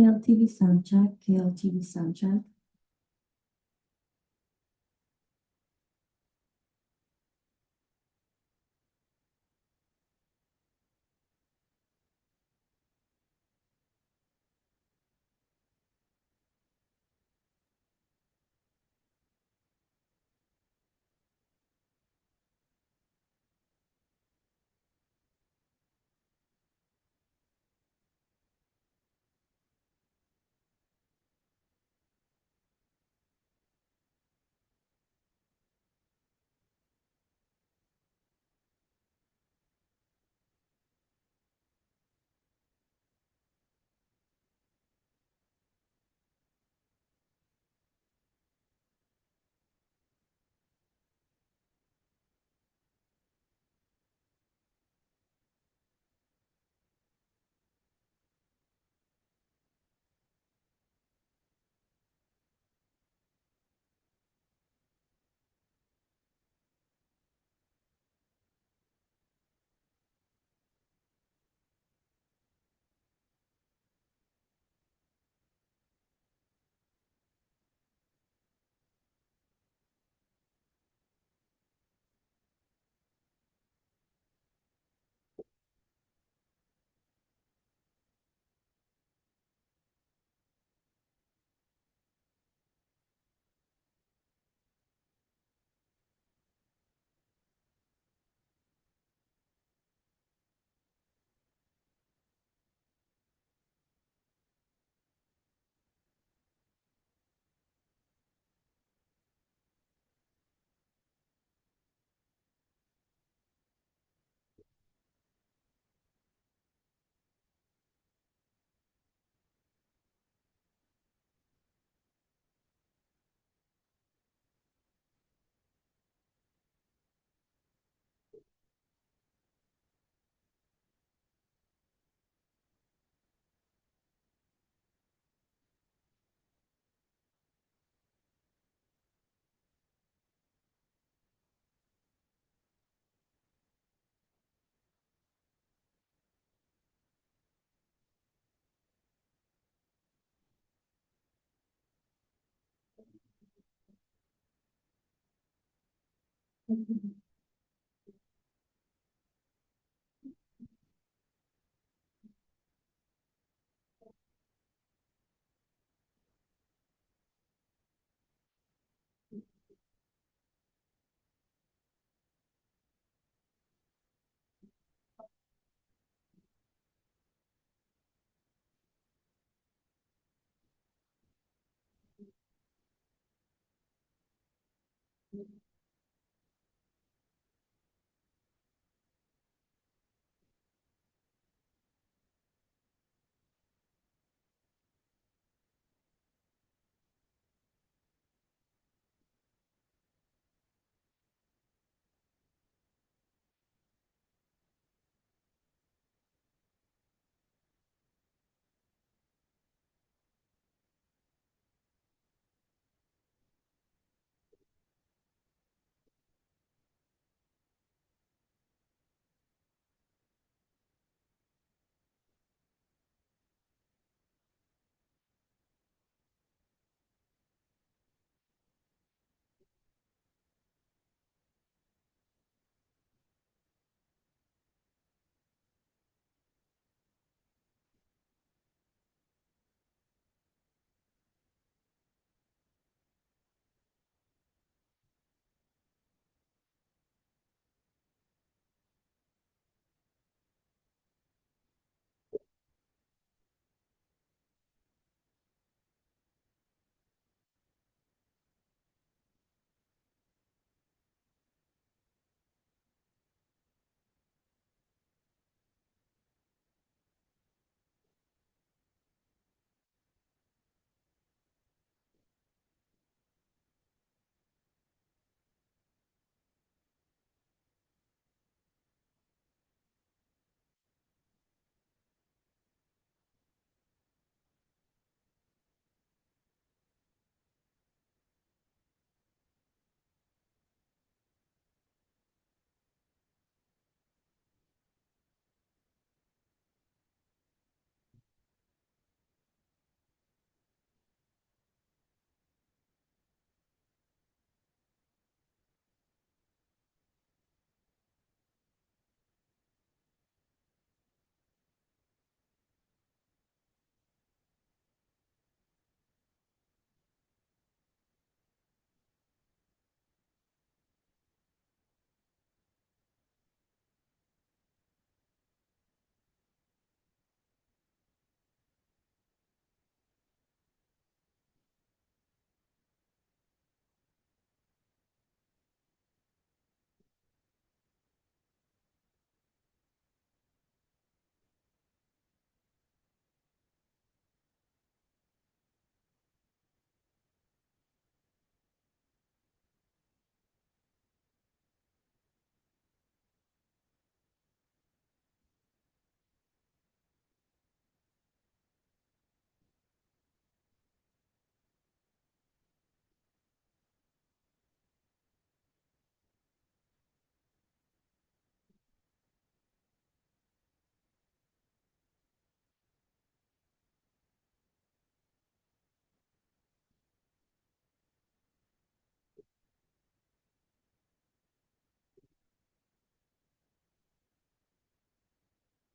KLTV sound check, KLTV sound check.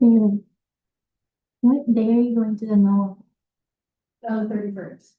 Taylor, what day are you going to the mall? 31st.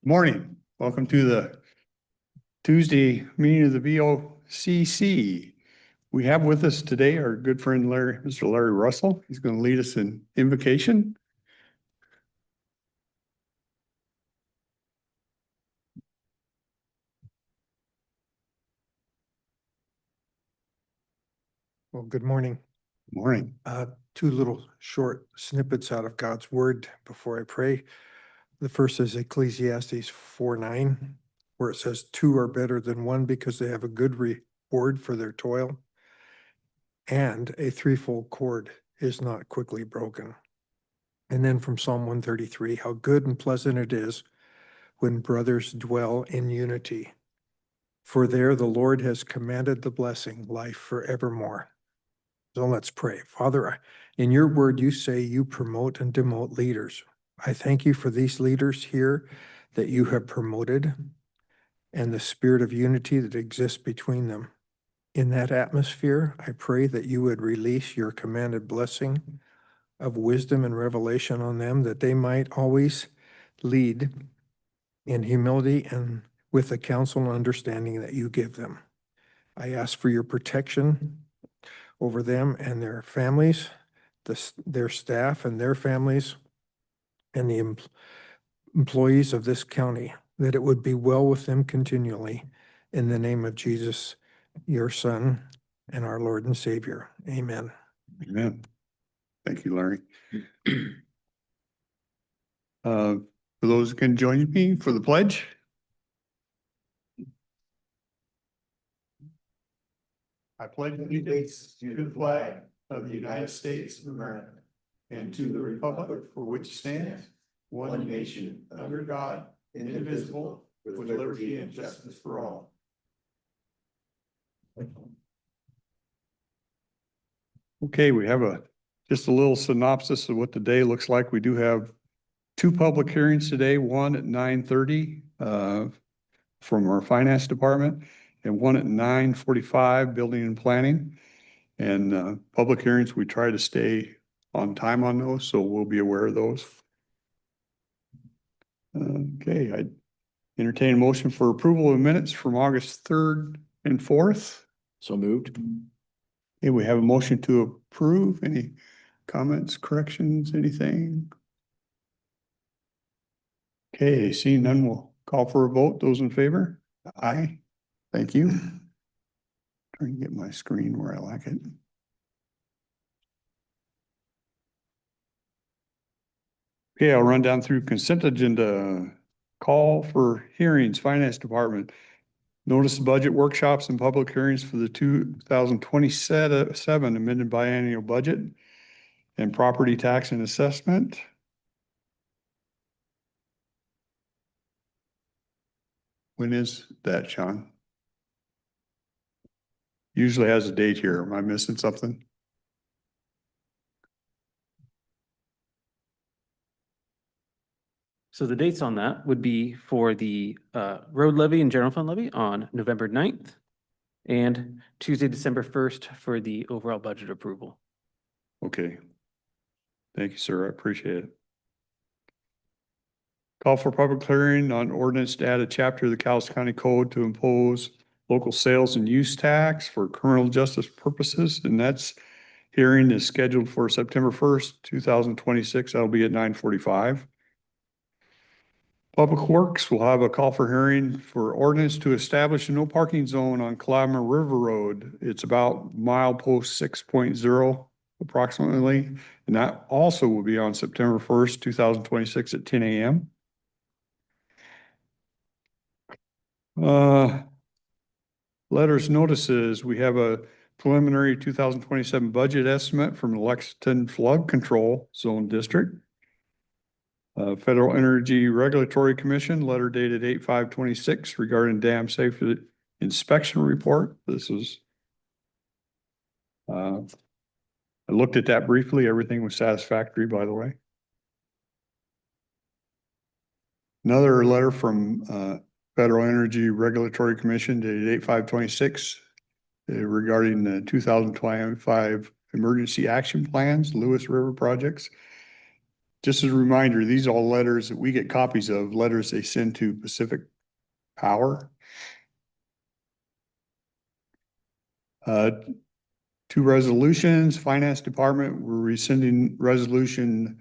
Morning. Welcome to the Tuesday meeting of the VOCC. We have with us today our good friend Mr. Larry Russell. He's going to lead us in invocation. Well, good morning. Morning. Two little short snippets out of God's word before I pray. The first is Ecclesiastes 4:9, where it says, "Two are better than one because they have a good reward for their toil. And a threefold cord is not quickly broken." And then from Psalm 133, "How good and pleasant it is when brothers dwell in unity. For there the Lord has commanded the blessing, life forevermore." So let's pray. Father, in your word, you say you promote and demote leaders. I thank you for these leaders here that you have promoted and the spirit of unity that exists between them. In that atmosphere, I pray that you would release your commanded blessing of wisdom and revelation on them, that they might always lead in humility and with the counsel and understanding that you give them. I ask for your protection over them and their families, their staff and their families, and the employees of this county, that it would be well with them continually. In the name of Jesus, your Son and our Lord and Savior. Amen. Amen. Thank you, Larry. For those who can join me for the pledge. I pledge allegiance to the flag of the United States of America and to the republic for which it stands, one nation, under God, indivisible, with liberty and justice for all. Okay, we have just a little synopsis of what the day looks like. We do have two public hearings today, one at 9:30 from our finance department and one at 9:45 building and planning. And public hearings, we try to stay on time on those, so we'll be aware of those. Okay, I entertain a motion for approval of minutes from August 3rd and 4th. So moved. Okay, we have a motion to approve. Any comments, corrections, anything? Okay, seeing none, we'll call for a vote. Those in favor? Aye. Thank you. Trying to get my screen where I like it. Okay, I'll run down through consent agenda. Call for hearings, finance department. Notice budget workshops and public hearings for the 2027 amended biennial budget and property tax and assessment. When is that, Sean? Usually has a date here. Am I missing something? So the dates on that would be for the road levy and general fund levy on November 9th and Tuesday, December 1st for the overall budget approval. Okay. Thank you, sir. I appreciate it. Call for public hearing on ordinance to add a chapter of the Cowlitz County Code to impose local sales and use tax for criminal justice purposes. And that's hearing is scheduled for September 1st, 2026. That'll be at 9:45. Public Works will have a call for hearing for ordinance to establish a no parking zone on Kalama River Road. It's about milepost 6.0 approximately. And that also will be on September 1st, 2026 at 10 a.m. Letters notices, we have a preliminary 2027 budget estimate from the Lexington Flood Control Zone District. Federal Energy Regulatory Commission, letter dated 8/5/26 regarding dam safety inspection report. This is, I looked at that briefly. Everything was satisfactory, by the way. Another letter from Federal Energy Regulatory Commission dated 8/5/26 regarding the 2025 emergency action plans, Lewis River projects. Just as a reminder, these are all letters that we get copies of, letters they send to Pacific Power. Two resolutions, Finance Department, we're rescinding resolution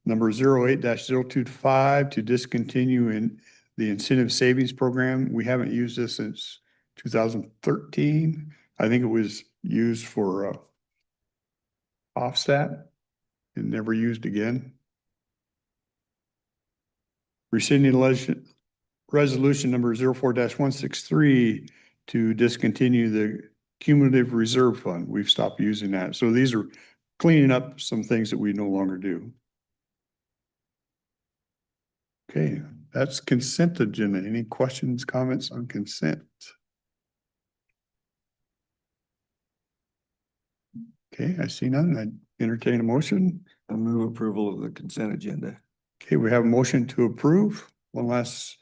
number 08-025 to discontinue in the incentive savings program. We haven't used this since 2013. I think it was used for offset and never used again. Rescinding resolution number 04-163 to discontinue the cumulative reserve fund. We've stopped using that. So these are cleaning up some things that we no longer do. Okay, that's consent agenda. Any questions, comments on consent? Okay, I see none. I entertain a motion. I move approval of the consent agenda. Okay, we have a motion to approve. One last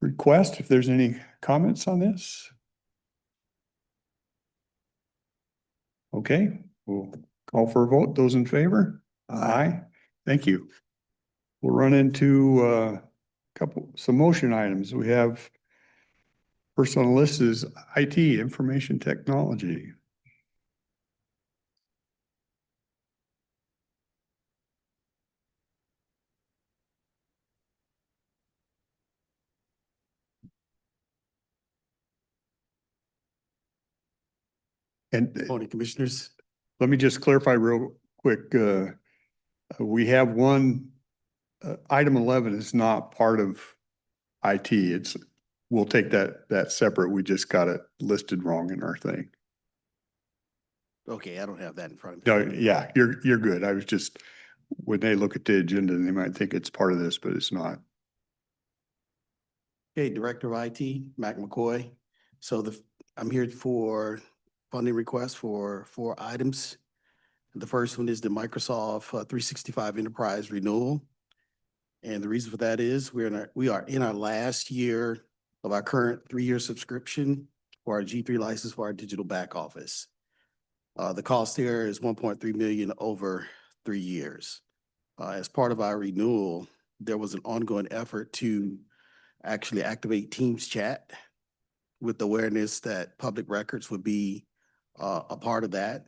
request, if there's any comments on this. Okay, we'll call for a vote. Those in favor? Aye. Thank you. We'll run into some motion items. We have first on the list is IT, information technology. And Morning, Commissioners. let me just clarify real quick. We have one, item 11 is not part of IT. We'll take that separate. We just got it listed wrong in our thing. Okay, I don't have that in front of No, me. yeah, you're good. I was just, when they look at the agenda, they might think it's part of this, but it's not. Okay, Director of IT, Mac McCoy. So I'm here for funding requests for 4 items. The first one is the Microsoft 365 Enterprise renewal. And the reason for that is we are in our last year of our current 3-year subscription for our G3 license for our digital back office. The cost there is 1.3 million over 3 years. As part of our renewal, there was an ongoing effort to actually activate Teams chat with the awareness that public records would be a part of that.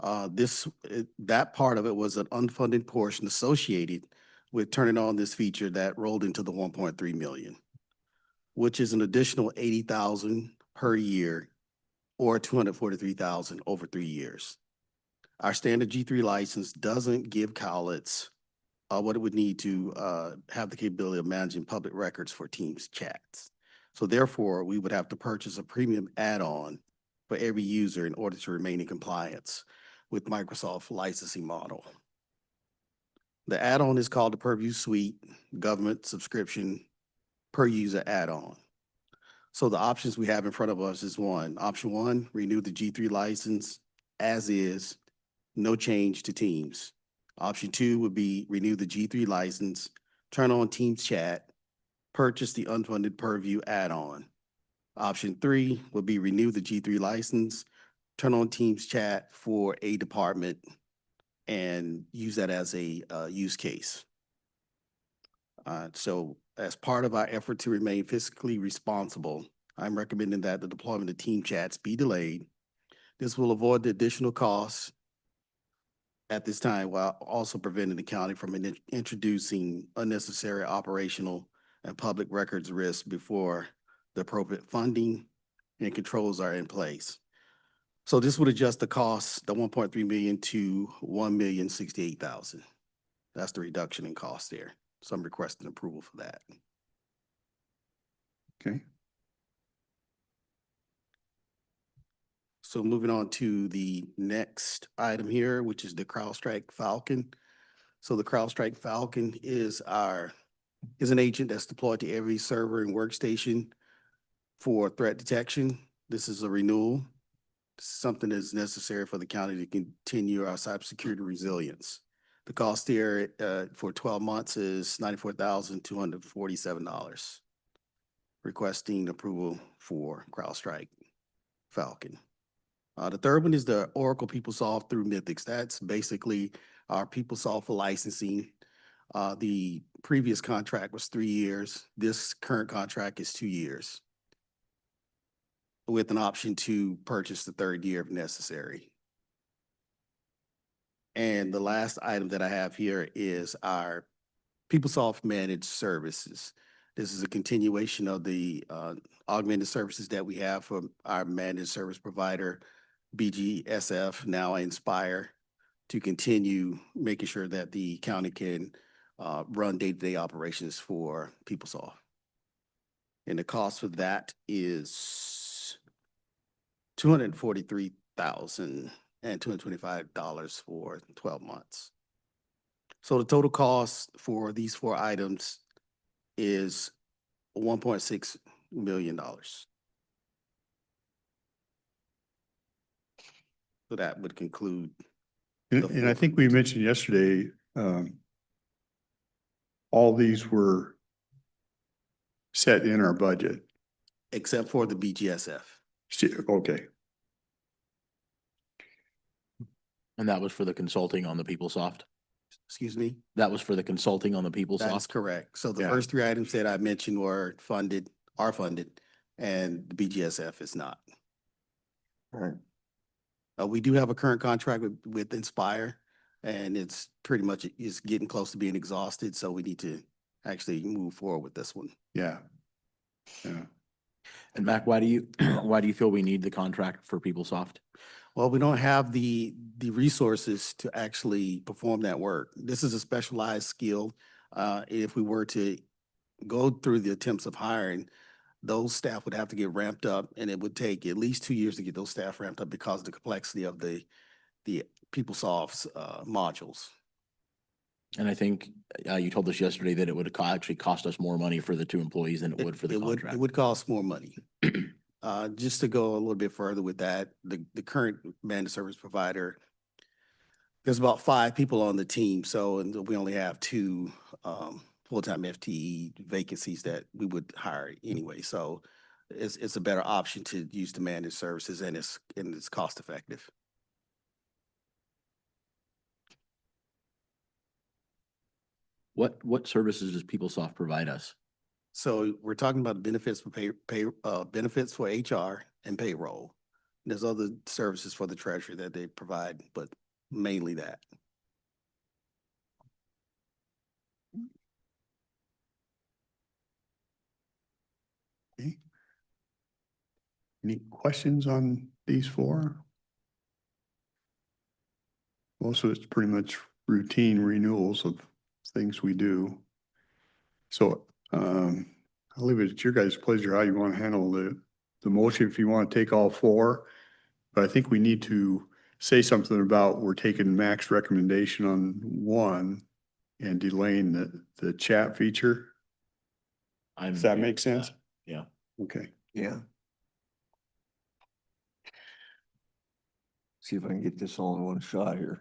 That part of it was an unfunded portion associated with turning on this feature that rolled into the 1.3 million, which is an additional 80,000 per year or 243,000 over 3 years. Our standard G3 license doesn't give Cowlitz what it would need to have the capability of managing public records for Teams chats. So therefore, we would have to purchase a premium add-on for every user in order to remain in compliance with Microsoft licensing model. The add-on is called the Purview Suite Government Subscription Per User Add-on. So the options we have in front of us is option one, renew the G3 license as is, no change to Teams. Option two would be renew the G3 license, turn on Teams chat, purchase the unfunded Purview add-on. Option three would be renew the G3 license, turn on Teams chat for a department and use that as a use case. So as part of our effort to remain fiscally responsible, I'm recommending that the deployment of team chats be delayed. This will avoid the additional costs at this time while also preventing the county from introducing unnecessary operational and public records risks before the appropriate funding and controls are in place. So this would adjust the cost, the 1.3 million to 1,068,000. That's the reduction in cost there. So I'm requesting approval for that. Okay. So moving on to the next item here, which is the CrowdStrike Falcon. So the CrowdStrike Falcon is an agent that's deployed to every server and workstation for threat detection. This is a renewal. Something that's necessary for the county to continue our cybersecurity resilience. The cost there for 12 months is $94,247. Requesting approval for CrowdStrike Falcon. The third one is the Oracle PeopleSoft through Mythics. That's basically our PeopleSoft for licensing. The previous contract was 3 years. This current contract is 2 years, with an option to purchase the third year if necessary. And the last item that I have here is our PeopleSoft Managed Services. This is a continuation of the augmented services that we have from our managed service provider, BGSF, now Inspire, to continue making sure that the county can run day-to-day operations for PeopleSoft. And the cost for that is $243,225 for 12 months. So the total cost for these 4 items is $1.6 million. So that would conclude. And I think we mentioned yesterday, all these were set in our budget. Except for the BGSF. Okay, And that was for the consulting on the PeopleSoft? Excuse me? That was for the consulting on the That's PeopleSoft? correct. So the Yeah. first 3 items that I mentioned are funded, and the BGSF is not. Right. We do have a current contract with Inspire, and it's pretty much, it's getting close to being exhausted, so we need to actually move forward with this one. yeah. Yeah. And Mac, why do you, why do you feel we need the contract for PeopleSoft? Well, we don't have the resources to actually perform that work. This is a specialized skill. If we were to go through the attempts of hiring, those staff would have to get ramped up, and it would take at least 2 years to get those staff ramped up because of the complexity of the PeopleSoft's modules. And I think you told us yesterday that it would actually cost us more money for the 2 employees than it would for the contract. It would cost more money. Just to go a little bit further with that, the current managed service provider, there's about 5 people on the team, so, and we only have 2 full-time FTE vacancies that we would hire anyway. So it's a better option to use the managed services, and it's cost effective. What services does PeopleSoft provide us? So we're talking about benefits for benefits for HR and payroll. There's other services for the treasury that they provide, but mainly that. Okay. Any questions on these 4? Most of it's pretty much routine renewals of things we do. So, I'll leave it at your guys' pleasure how you want to handle the motion, if you want to take all 4. But I think we need to say something about we're taking Mac's recommendation on 1 and delaying the chat feature. Does that make sense? Yeah. Okay. Yeah. See if I can get this all in one shot here.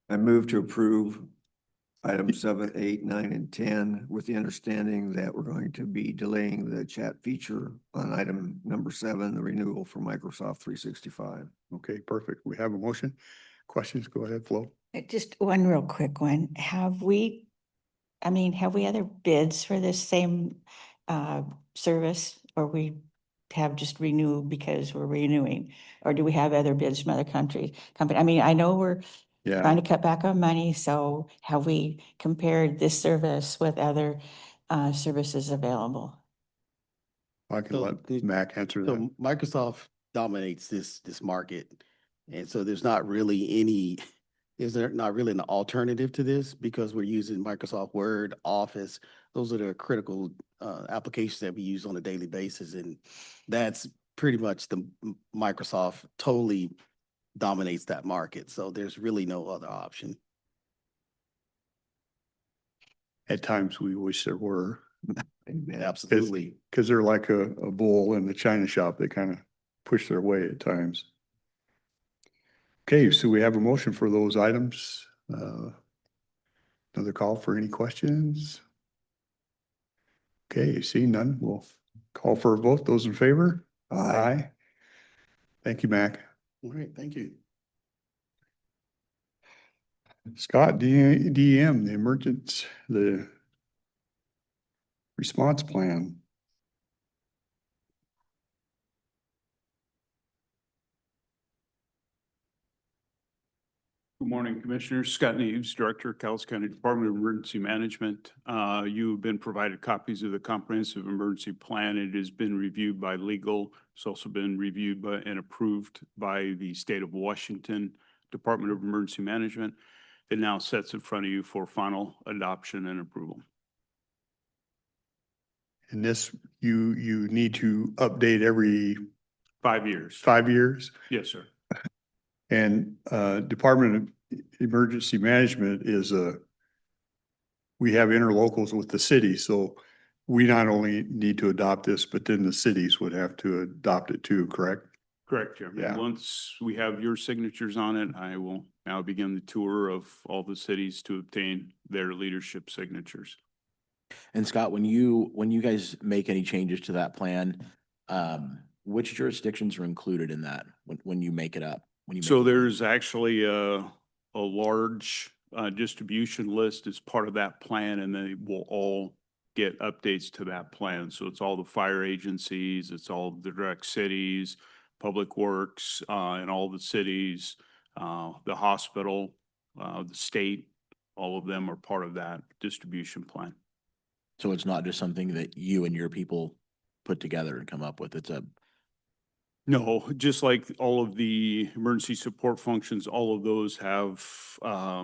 I move to approve items 7, 8, 9, and 10 with the understanding that we're going to be delaying the chat feature on item number 7, the renewal for Microsoft 365. Okay, perfect. We have a motion. Questions? Go ahead, Flo. Just one real quick one. Have we other bids for this same service, or we have just renewed because we're renewing? Or do we have other bids from other company? I mean, I know we're trying Yeah, to cut back on money, so have we compared this service with other services available? I can So let the- Mac answer So that. Microsoft dominates this market. And so there's not really an alternative to this, because we're using Microsoft Word, Office. Those are the critical applications that we use on a daily basis. And that's pretty much Microsoft totally dominates that market. So there's really no other option. At times we wish there were, Amen. Absolutely. because they're like a bull in the china shop. They kind of push their way at times. Okay, so we have a motion for those items. Another call for any questions? Okay, seeing none, we'll call for a vote. Those in favor? Aye. Thank you, Mac. All right, thank you. Scott, DEM, the response plan. Good morning, Commissioners. Scott Neves, Director, Cowlitz County Department of Emergency Management. You've been provided copies of the comprehensive emergency plan. It has been reviewed by legal. It's also been reviewed by and approved by the State of Washington Department of Emergency Management. It now sits in front of you for final adoption and approval. And this, you need to update every 5 years. 5 years. Yes, sir. And Department of Emergency Management is we have interlocals with the city, so we not only need to adopt this, but then the cities would have to adopt it too, correct? Correct, Chairman. Yeah. Once we have your signatures on it, I will now begin the tour of all the cities to obtain their leadership signatures. And Scott, when you guys make any changes to that plan, which jurisdictions are included in that when you make it up? When you So make it up? there's actually a large distribution list as part of that plan, and they will all get updates to that plan. So it's all the fire agencies, it's all the direct cities, Public Works, and all the cities, the hospital, the state, all of them are part of that distribution plan. So it's not just something that you and your people put together and come up with. No, just like all of the emergency support functions, all of those have ESF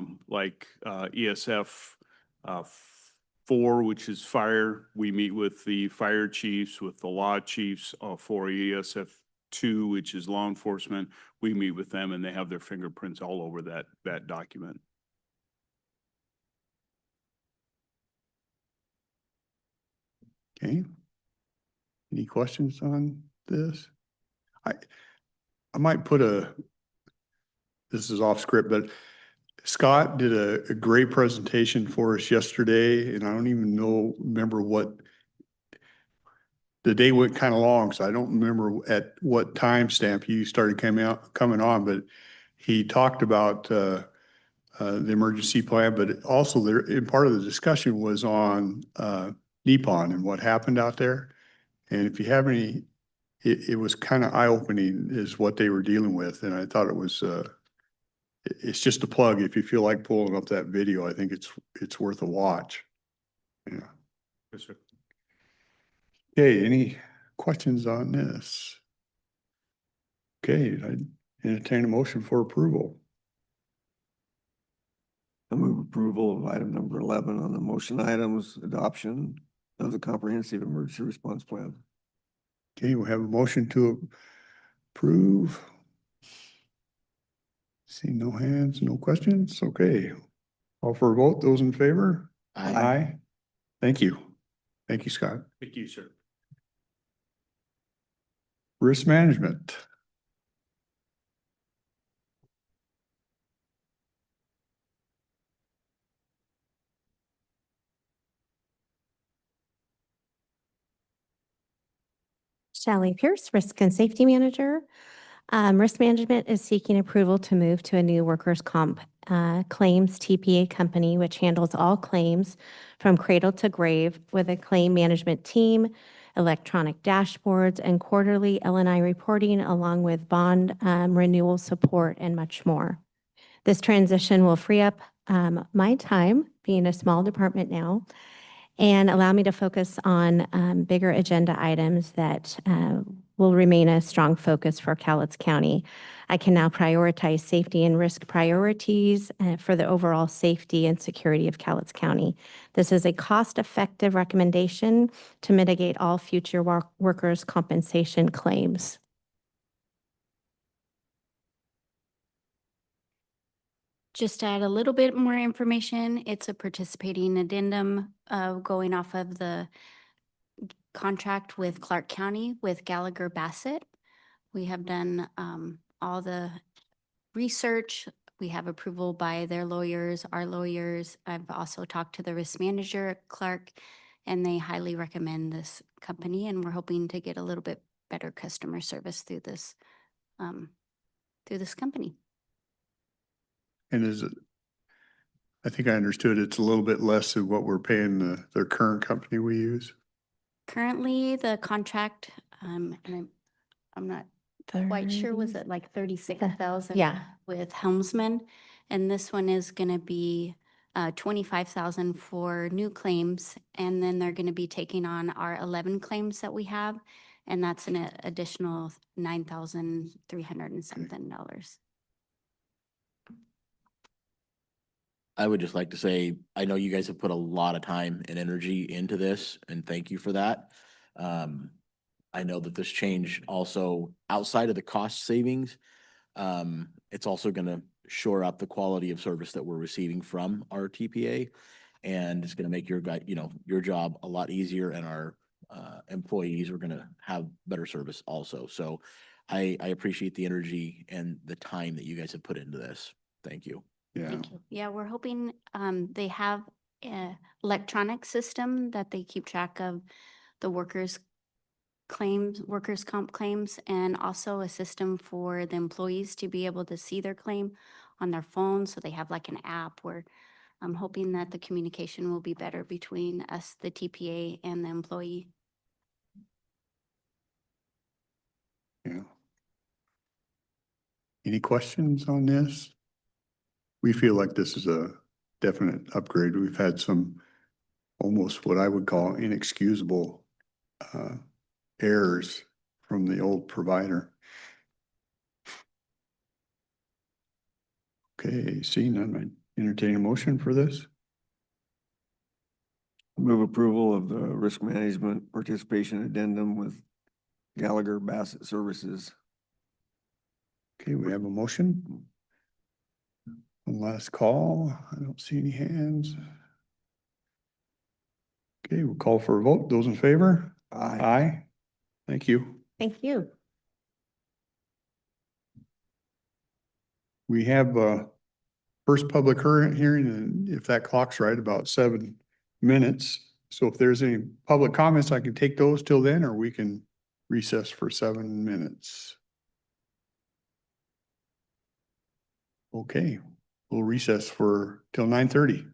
4, which is fire. We meet with the fire chiefs, with the law chiefs for ESF 2, which is law enforcement. We meet with them and they have their fingerprints all over that document. Okay. Any questions on this? I might put this is off script, but Scott did a great presentation for us yesterday, and I don't even remember what the day went kind of long, so I don't remember at what timestamp you started coming on, but he talked about the emergency plan, but also and part of the discussion was on Nippon and what happened out there. And if you have any, it was kind of eye-opening is what they were dealing with. And I thought it was, it's just a plug. If you feel like pulling up that video, I think it's worth a watch. Yeah. Yes, sir. Okay, any questions on this? Okay, I entertain a motion for approval. I move approval of item number 11 on the motion items, adoption of the comprehensive emergency response plan. Okay, we have a motion to approve. See no hands, no questions. Okay. Call for a vote. Those in favor? Aye. Thank you. Thank you, Scott. Thank you, sir. Risk management. Sally Pierce, Risk and Safety Manager. Risk Management is seeking approval to move to a new workers' comp claims TPA company, which handles all claims from cradle to grave with a claim management team, electronic dashboards, and quarterly L&I reporting, along with bond renewal support and much more. This transition will free up my time, being a small department now, and allow me to focus on bigger agenda items that will remain a strong focus for Cowlitz County. I can now prioritize safety and risk priorities for the overall safety and security of Cowlitz County. This is a cost-effective recommendation to mitigate all future workers' compensation claims. Just to add a little bit more information, it's a participating addendum going off of the contract with Clark County with Gallagher Bassett. We have done all the research. We have approval by their lawyers, our lawyers. I've also talked to the risk manager at Clark, and they highly recommend this company, and we're hoping to get a little bit better customer service through this through this company. And is it, I think I understood it's a little bit less than what we're paying their current company we use. Currently, the contract, and I'm not quite sure, was it like 36,000? Yeah. With Helmsman, and this one is gonna be 25,000 for new claims, and then they're gonna be taking on our 11 claims that we have, and that's an additional 9,300 and something dollars. I would just like to say, I know you guys have put a lot of time and energy into this, and thank you for that. I know that this change also, outside of the cost savings, it's also gonna shore up the quality of service that we're receiving from our TPA. And it's gonna make your guy, your job a lot easier, and our employees are gonna have better service also. So I appreciate the energy and the time that you guys have put into this. Thank you. Yeah. Thank you. Yeah, we're hoping, they have a electronic system that they keep track of the workers' claims, workers' comp claims, and also a system for the employees to be able to see their claim on their phone. So they have like an app where I'm hoping that the communication will be better between us, the TPA, and the employee. Yeah. Any questions on this? We feel like this is a definite upgrade. We've had some almost what I would call inexcusable errors from the old provider. Okay, seeing none, I entertain a motion for this. Move approval of the risk management participation addendum with Gallagher Bassett Services. Okay, we have a motion. One last call. I don't see any hands. Okay, we'll call for a vote. Those in favor? Aye. Aye. Thank you. Thank you. We have first public hearing, and if that clock's right, about 7 minutes. So if there's any public comments, I can take those till then, or we can recess for 7 minutes. Okay, we'll recess till 9:30.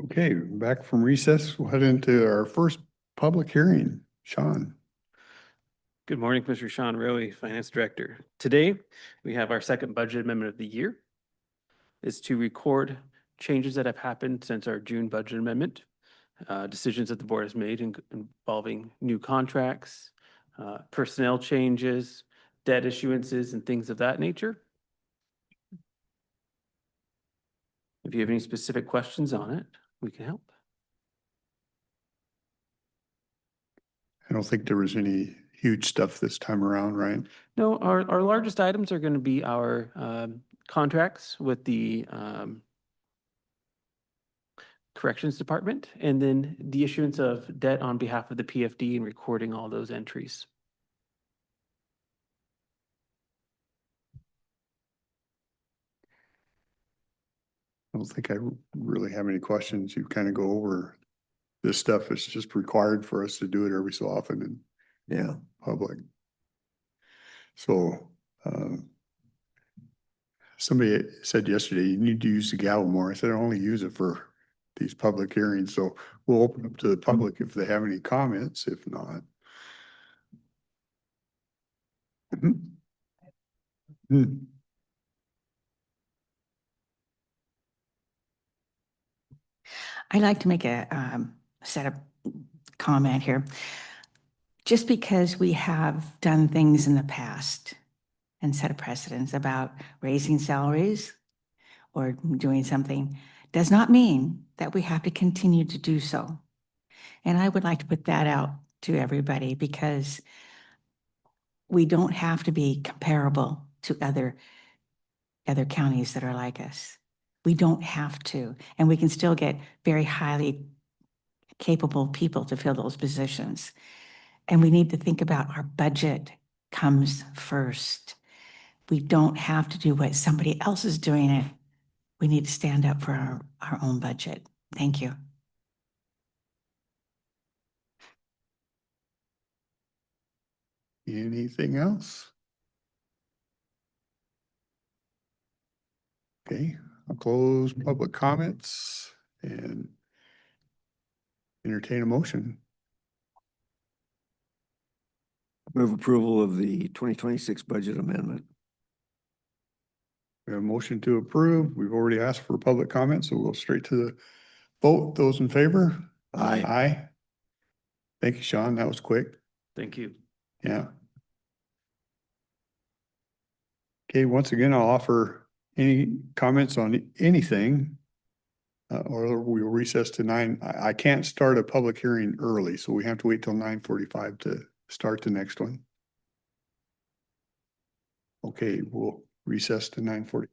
Okay, back from recess, we'll head into our first public hearing. Sean. Good morning, Commissioner Sean Rowe, Finance Director. Today, we have our second budget amendment of the year. It's to record changes that have happened since our June budget amendment, decisions that the board has made involving new contracts, personnel changes, debt issuances, and things of that nature. If you have any specific questions on it, we can help. I don't think there was any huge stuff this time around, right? No, our largest items are going to be our contracts with the Corrections Department, and then the issuance of debt on behalf of the PFD and recording all those entries. I don't think I really have any questions. You kind of go over this stuff. It's just required for us to do it every so often in Yeah. public. So, somebody said yesterday, you need to use the gavel more. I said, I only use it for these public hearings. So we'll open up to the public if they have any comments. If not. Hmm. I'd like to make a set of comment here. Just because we have done things in the past and set a precedence about raising salaries or doing something does not mean that we have to continue to do so. And I would like to put that out to everybody because we don't have to be comparable to other counties that are like us. We don't have to, and we can still get very highly capable people to fill those positions. And we need to think about our budget comes first. We don't have to do what somebody else is doing it. We need to stand up for our own budget. Thank you. Anything else? Okay, I'll close public comments and entertain a motion. Move approval of the 2026 budget amendment. We have a motion to approve. We've already asked for public comment, so we'll go straight to the vote. Those in favor? Aye. Aye. Thank you, Sean. That was quick. Thank you. Yeah. Okay, once again, I'll offer any comments on anything. Or we will recess to 9. I can't start a public hearing early, so we have to wait till 9:45 to start the next one. Okay, we'll recess to 9:40.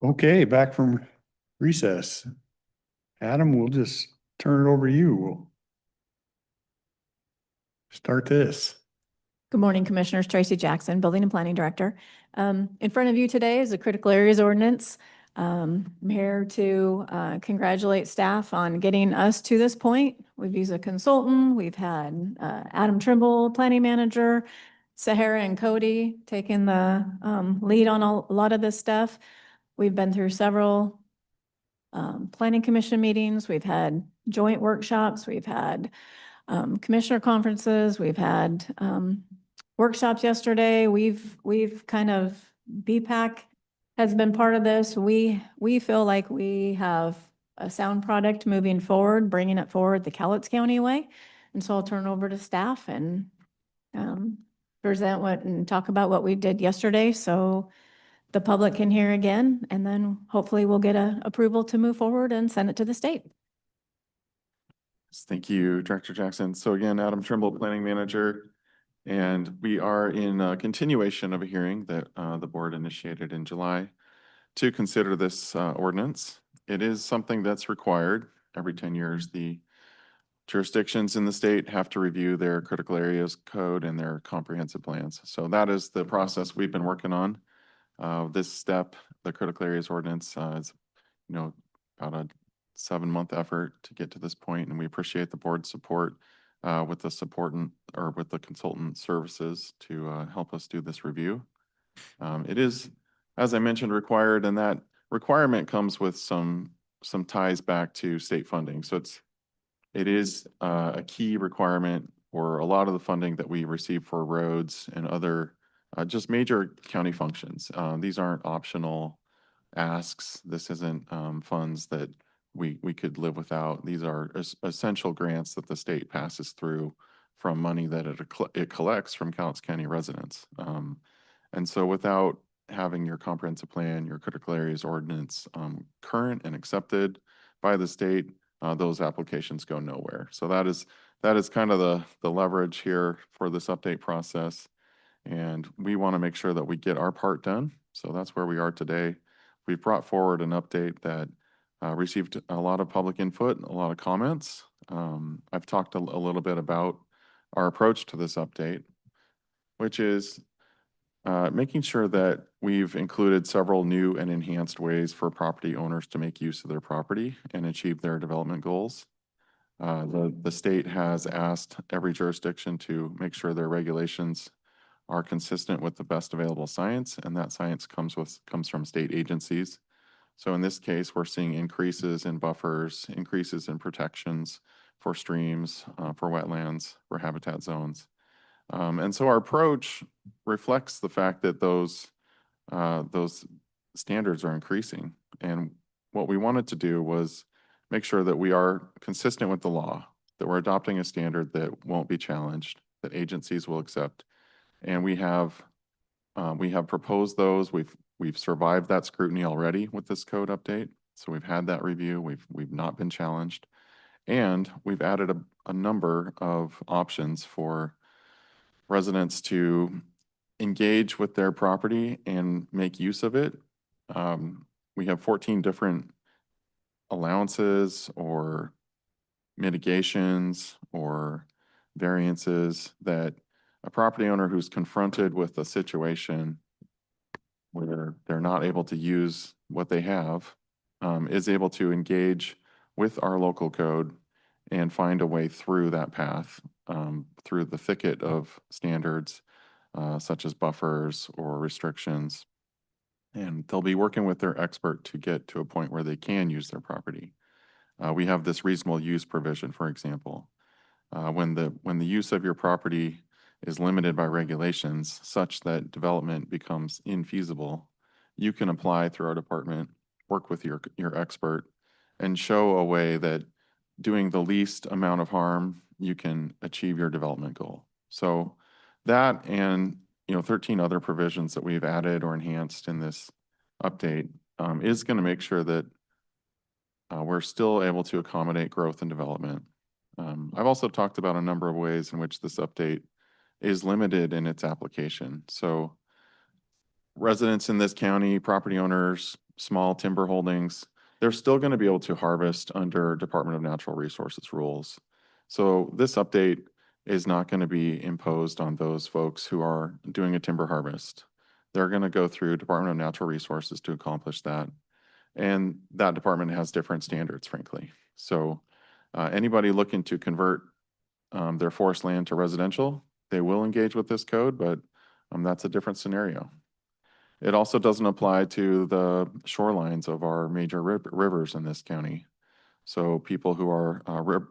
Okay, back from recess. Adam, we'll just turn it over to you. We'll start this. Good morning, Commissioners. Tracy Jackson, Building and Planning Director. In front of you today is a critical areas ordinance. I'm here to congratulate staff on getting us to this point. We've used a consultant. We've had Adam Trimble, Planning Manager, Sahara and Cody taking the lead on a lot of this stuff. We've been through several Planning Commission meetings. We've had joint workshops. We've had commissioner conferences. We've had workshops yesterday. We've kind of, BPAC has been part of this. We feel like we have a sound product moving forward, bringing it forward the Cowlitz County way. And so I'll turn over to staff and present and talk about what we did yesterday. So the public can hear again, and then hopefully we'll get a approval to move forward and send it to the state. Thank you, Director Jackson. So again, Adam Trimble, Planning Manager, and we are in a continuation of a hearing that the board initiated in July to consider this ordinance. It is something that's required. Every 10 years, the jurisdictions in the state have to review their critical areas code and their comprehensive plans. So that is the process we've been working on. This step, the critical areas ordinance, is, about a 7-month effort to get to this point, and we appreciate the board's support with the consultant services to help us do this review. It is, as I mentioned, required, and that requirement comes with some ties back to state funding. So it is a key requirement for a lot of the funding that we receive for roads and other just major county functions. These aren't optional asks. This isn't funds that we could live without. These are essential grants that the state passes through from money that it collects from Cowlitz County residents. And so without having your comprehensive plan, your critical areas ordinance current and accepted by the state, those applications go nowhere. So that is kind of the leverage here for this update process. And we want to make sure that we get our part done. So that's where we are today. We've brought forward an update that received a lot of public input, a lot of comments. I've talked a little bit about our approach to this update, which is making sure that we've included several new and enhanced ways for property owners to make use of their property and achieve their development goals. The state has asked every jurisdiction to make sure their regulations are consistent with the best available science, and that science comes from state agencies. So in this case, we're seeing increases in buffers, increases in protections for streams, for wetlands, for habitat zones. And so our approach reflects the fact that those standards are increasing. And what we wanted to do was make sure that we are consistent with the law, that we're adopting a standard that won't be challenged, that agencies will accept. And we have proposed those. We've survived that scrutiny already with this code update. So we've had that review. We've not been challenged, and we've added a number of options for residents to engage with their property and make use of it. We have 14 different allowances or mitigations or variances that a property owner who's confronted with a situation where they're not able to use what they have is able to engage with our local code and find a way through that path, through the thicket of standards such as buffers or restrictions. And they'll be working with their expert to get to a point where they can use their property. We have this reasonable use provision, for example. When the use of your property is limited by regulations such that development becomes infeasible, you can apply through our department, work with your expert, and show a way that doing the least amount of harm, you can achieve your development goal. So that and 13 other provisions that we've added or enhanced in this update is going to make sure that we're still able to accommodate growth and development. I've also talked about a number of ways in which this update is limited in its application. So residents in this county, property owners, small timber holdings, they're still going to be able to harvest under Department of Natural Resources rules. So this update is not going to be imposed on those folks who are doing a timber harvest. They're going to go through Department of Natural Resources to accomplish that. And that department has different standards, frankly. So anybody looking to convert their forest land to residential, they will engage with this code, but that's a different scenario. It also doesn't apply to the shorelines of our major rivers in this county. So people who are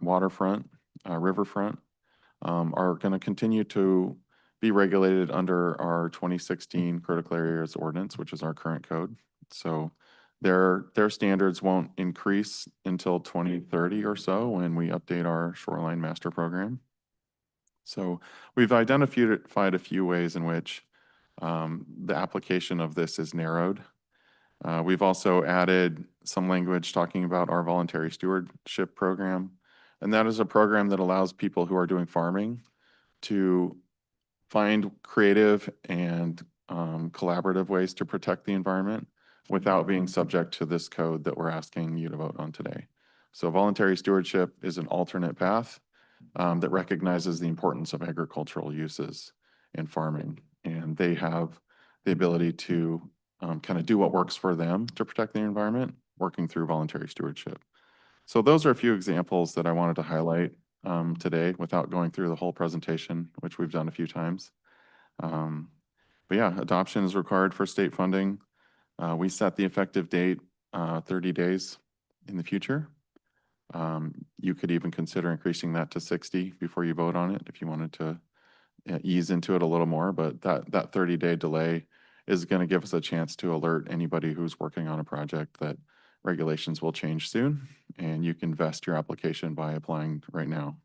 waterfront, riverfront, are going to continue to be regulated under our 2016 critical areas ordinance, which is our current code. So their standards won't increase until 2030 or so when we update our shoreline master program. So we've identified a few ways in which the application of this is narrowed. We've also added some language talking about our voluntary stewardship program. And that is a program that allows people who are doing farming to find creative and collaborative ways to protect the environment without being subject to this code that we're asking you to vote on today. So voluntary stewardship is an alternate path that recognizes the importance of agricultural uses in farming. And they have the ability to kind of do what works for them to protect the environment, working through voluntary stewardship. So those are a few examples that I wanted to highlight today without going through the whole presentation, which we've done a few times. But yeah, adoption is required for state funding. We set the effective date 30 days in the future. You could even consider increasing that to 60 before you vote on it if you wanted to ease into it a little more, but that 30-day delay is going to give us a chance to alert anybody who's working on a project that regulations will change soon, and you can vest your application by applying right now.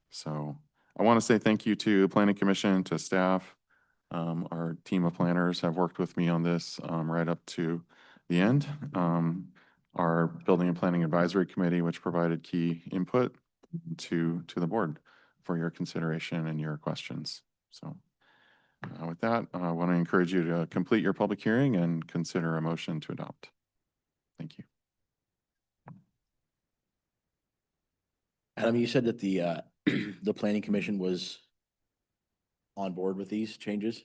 So I want to say thank you to Planning Commission, to staff. Our team of planners have worked with me on this right up to the end. Our Building and Planning Advisory Committee, which provided key input to the board for your consideration and your questions. So with that, I want to encourage you to complete your public hearing and consider a motion to adopt. Thank you. Adam, you said that the the planning commission was on board with these changes?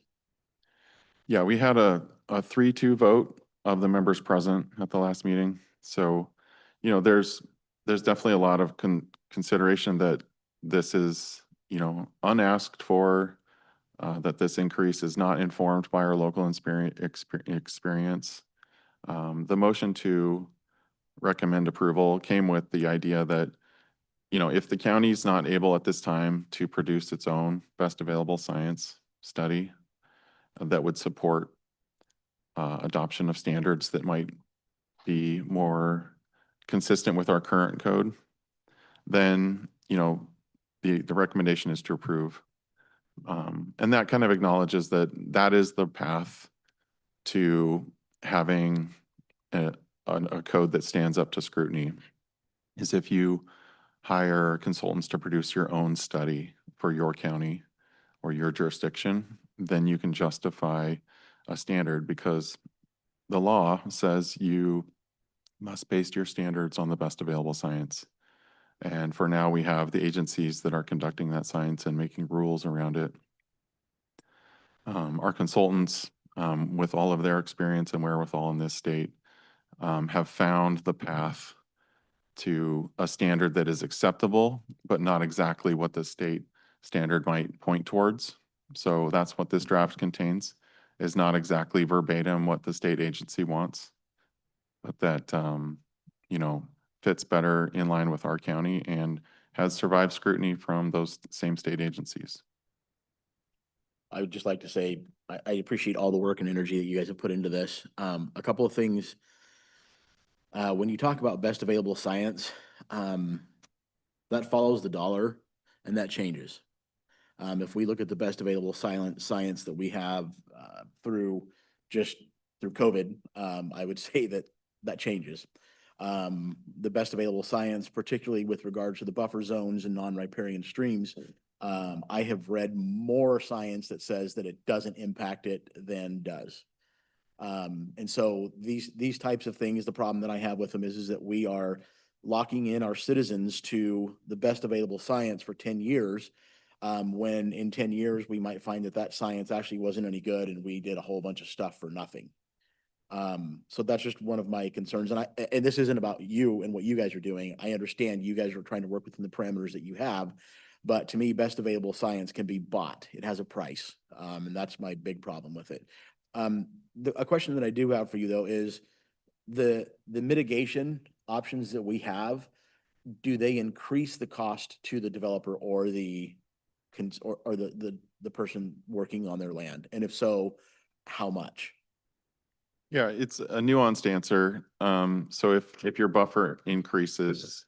Yeah, we had a 3-2 vote of the members present at the last meeting. So, you know, there's definitely a lot of consideration that this is, you know, unasked for, that this increase is not informed by our local experience. The motion to recommend approval came with the idea that, you know, if the county's not able at this time to produce its own best available science study that would support adoption of standards that might be more consistent with our current code, then, you know, the recommendation is to approve. And that kind of acknowledges that that is the path to having a code that stands up to scrutiny, is if you hire consultants to produce your own study for your county or your jurisdiction, then you can justify a standard because the law says you must base your standards on the best available science. And for now, we have the agencies that are conducting that science and making rules around it. Our consultants, with all of their experience and wherewithal in this state, have found the path to a standard that is acceptable, but not exactly what the state standard might point towards. So that's what this draft contains, is not exactly verbatim what the state agency wants, but that, you know, fits better in line with our county and has survived scrutiny from those same state agencies. I would just like to say, I appreciate all the work and energy that you guys have put into this. A couple of things. When you talk about best available science, that follows the dollar and that changes. If we look at the best available science that we have through COVID, I would say that changes. The best available science, particularly with regards to the buffer zones and non-riparian streams, I have read more science that says that it doesn't impact it than does. And so these types of things, the problem that I have with them is that we are locking in our citizens to the best available science for 10 years. When in 10 years, we might find that that science actually wasn't any good and we did a whole bunch of stuff for nothing. So that's just one of my concerns. And this isn't about you and what you guys are doing. I understand you guys are trying to work within the parameters that you have. But to me, best available science can be bought. It has a price. And that's my big problem with it. A question that I do have for you though is the mitigation options that we have, do they increase the cost to the developer or the person working on their land? And if so, how much? Yeah, it's a nuanced answer. So if your buffer increases,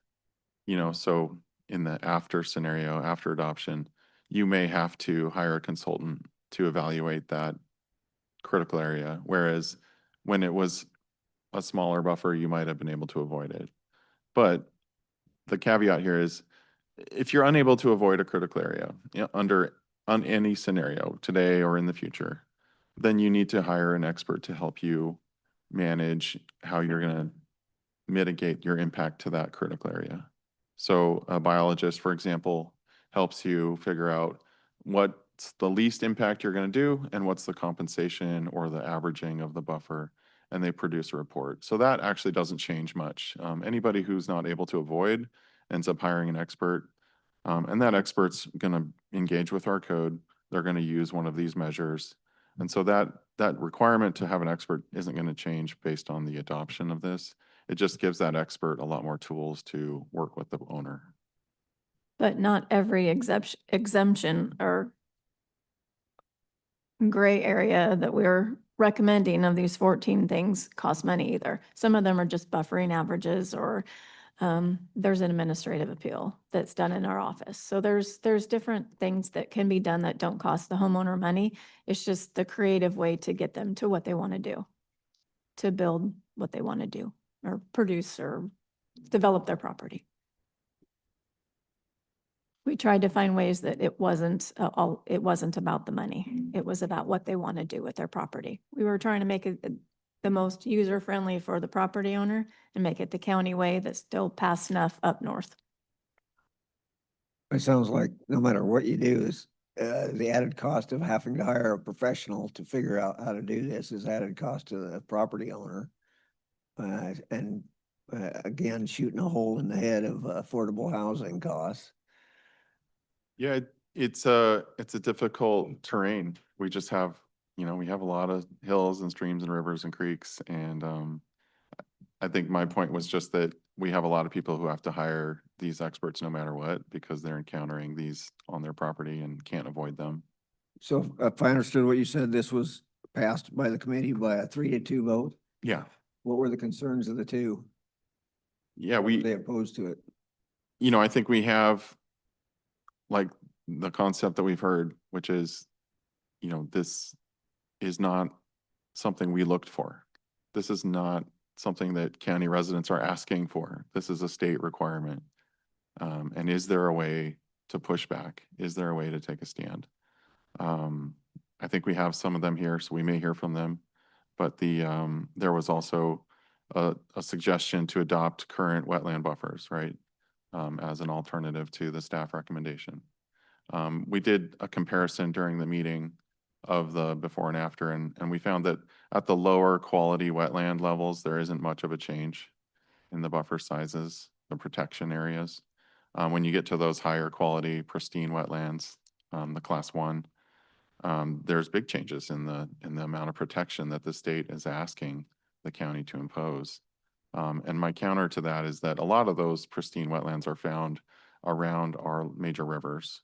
so in the after scenario, after adoption, you may have to hire a consultant to evaluate that critical area. Whereas when it was a smaller buffer, you might have been able to avoid it. But the caveat here is if you're unable to avoid a critical area on any scenario today or in the future, then you need to hire an expert to help you manage how you're going to mitigate your impact to that critical area. So a biologist, for example, helps you figure out what's the least impact you're going to do and what's the compensation or the averaging of the buffer, and they produce a report. So that actually doesn't change much. Anybody who's not able to avoid ends up hiring an expert, and that expert's going to engage with our code. They're going to use one of these measures. And so that requirement to have an expert isn't going to change based on the adoption of this. It just gives that expert a lot more tools to work with the owner. But not every exemption or gray area that we're recommending of these 14 things cost money either. Some of them are just buffering averages, or there's an administrative appeal that's done in our office. So there's different things that can be done that don't cost the homeowner money. It's just the creative way to get them to what they want to do, to build what they want to do or produce or develop their property. We tried to find ways that it wasn't about the money. It was about what they want to do with their property. We were trying to make it the most user-friendly for the property owner and make it the county way that's still past enough up north. It sounds like no matter what you do is the added cost of having to hire a professional to figure out how to do this is added cost to the property owner. And again, shooting a hole in the head of affordable housing costs. Yeah, it's a difficult terrain. We just have, we have a lot of hills and streams and rivers and creeks. And I think my point was just that we have a lot of people who have to hire these experts no matter what, because they're encountering these on their property and can't avoid them. So if I understood what you said, this was passed by the committee by a 3-2 vote. Yeah. What were the concerns of the two? Yeah, They opposed to it. I think we have like the concept that we've heard, which is, this is not something we looked for. This is not something that county residents are asking for. This is a state requirement. And is there a way to push back? Is there a way to take a stand? I think we have some of them here, so we may hear from them. But there was also a suggestion to adopt current wetland buffers, right? As an alternative to the staff recommendation. We did a comparison during the meeting of the before and after, and we found that at the lower quality wetland levels, there isn't much of a change in the buffer sizes, the protection areas. When you get to those higher quality pristine wetlands, the class 1, there's big changes in the amount of protection that the state is asking the county to impose. And my counter to that is that a lot of those pristine wetlands are found around our major rivers.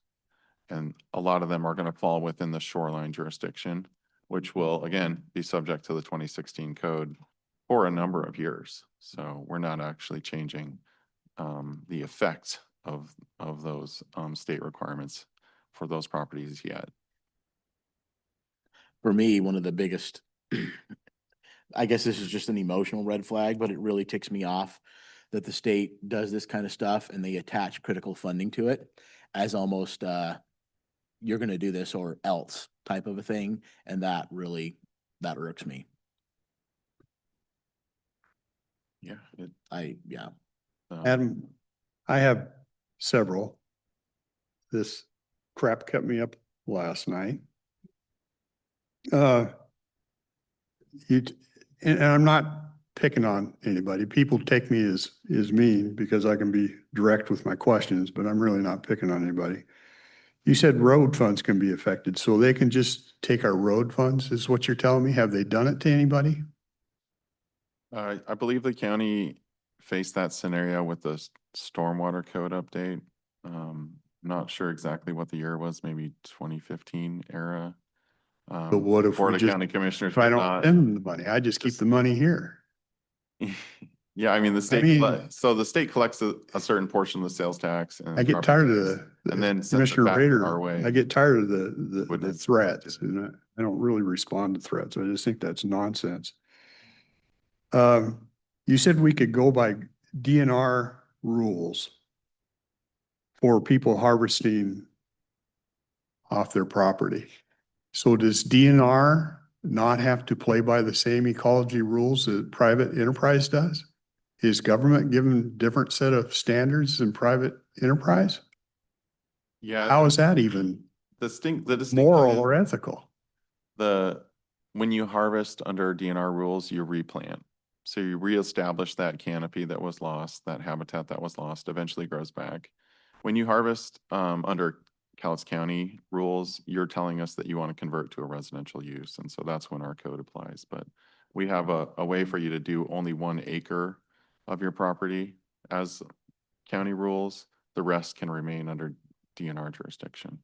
And a lot of them are going to fall within the shoreline jurisdiction, which will, again, be subject to the 2016 code for a number of years. So we're not actually changing the effect of those state requirements for those properties yet. For me, one of the biggest, I guess this is just an emotional red flag, but it really ticks me off that the state does this kind of stuff and they attach critical funding to it as almost you're going to do this or else type of a thing. And that irks me. Yeah, Yeah. Adam, I have several. This crap kept me up last night. You, and I'm not picking on anybody. People take me as mean because I can be direct with my questions, but I'm really not picking on anybody. You said road funds can be affected, so they can just take our road funds, is what you're telling me? Have they done it to anybody? I believe the county faced that scenario with the stormwater code update. Not sure exactly what the year was, maybe 2015 era. But what if Board we of just, County Commissioners if I did don't not. spend the money, I just keep the money here? Yeah, I mean, the state, mean- so the state collects a certain portion of the sales tax and. I get property tired of tax, the And then sends it Commissioner back Rader, our way. I get tired of the Wouldn't it? threats, and I don't really respond to threats. I just think that's nonsense. You said we could go by DNR rules for people harvesting off their property. So does DNR not have to play by the same ecology rules that private enterprise does? Is government given different set of standards than private enterprise? Yeah. How is that even The distinction moral is or ethical? when you harvest under DNR rules, you replant. So you reestablish that canopy that was lost, that habitat that was lost, eventually grows back. When you harvest under Cowlitz County rules, you're telling us that you want to convert to a residential use. And so that's when our code applies. But we have a way for you to do only 1 acre of your property as county rules. The rest can remain under DNR jurisdiction.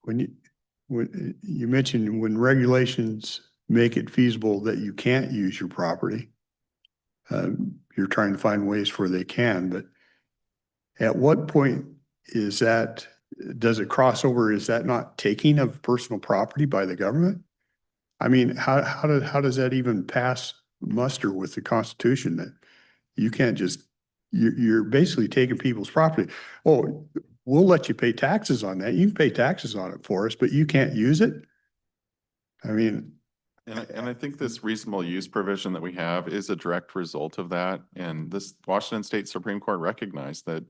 When you mentioned when regulations make it feasible that you can't use your property, you're trying to find ways where they can, but at what point is that, does it cross over? Is that not taking of personal property by the government? I mean, how does that even pass muster with the Constitution that you can't just, you're basically taking people's property? Oh, we'll let you pay taxes on that. You can pay taxes on it for us, but you can't use it? I mean. And I think this reasonable use provision that we have is a direct result of that. And this Washington State Supreme Court recognized that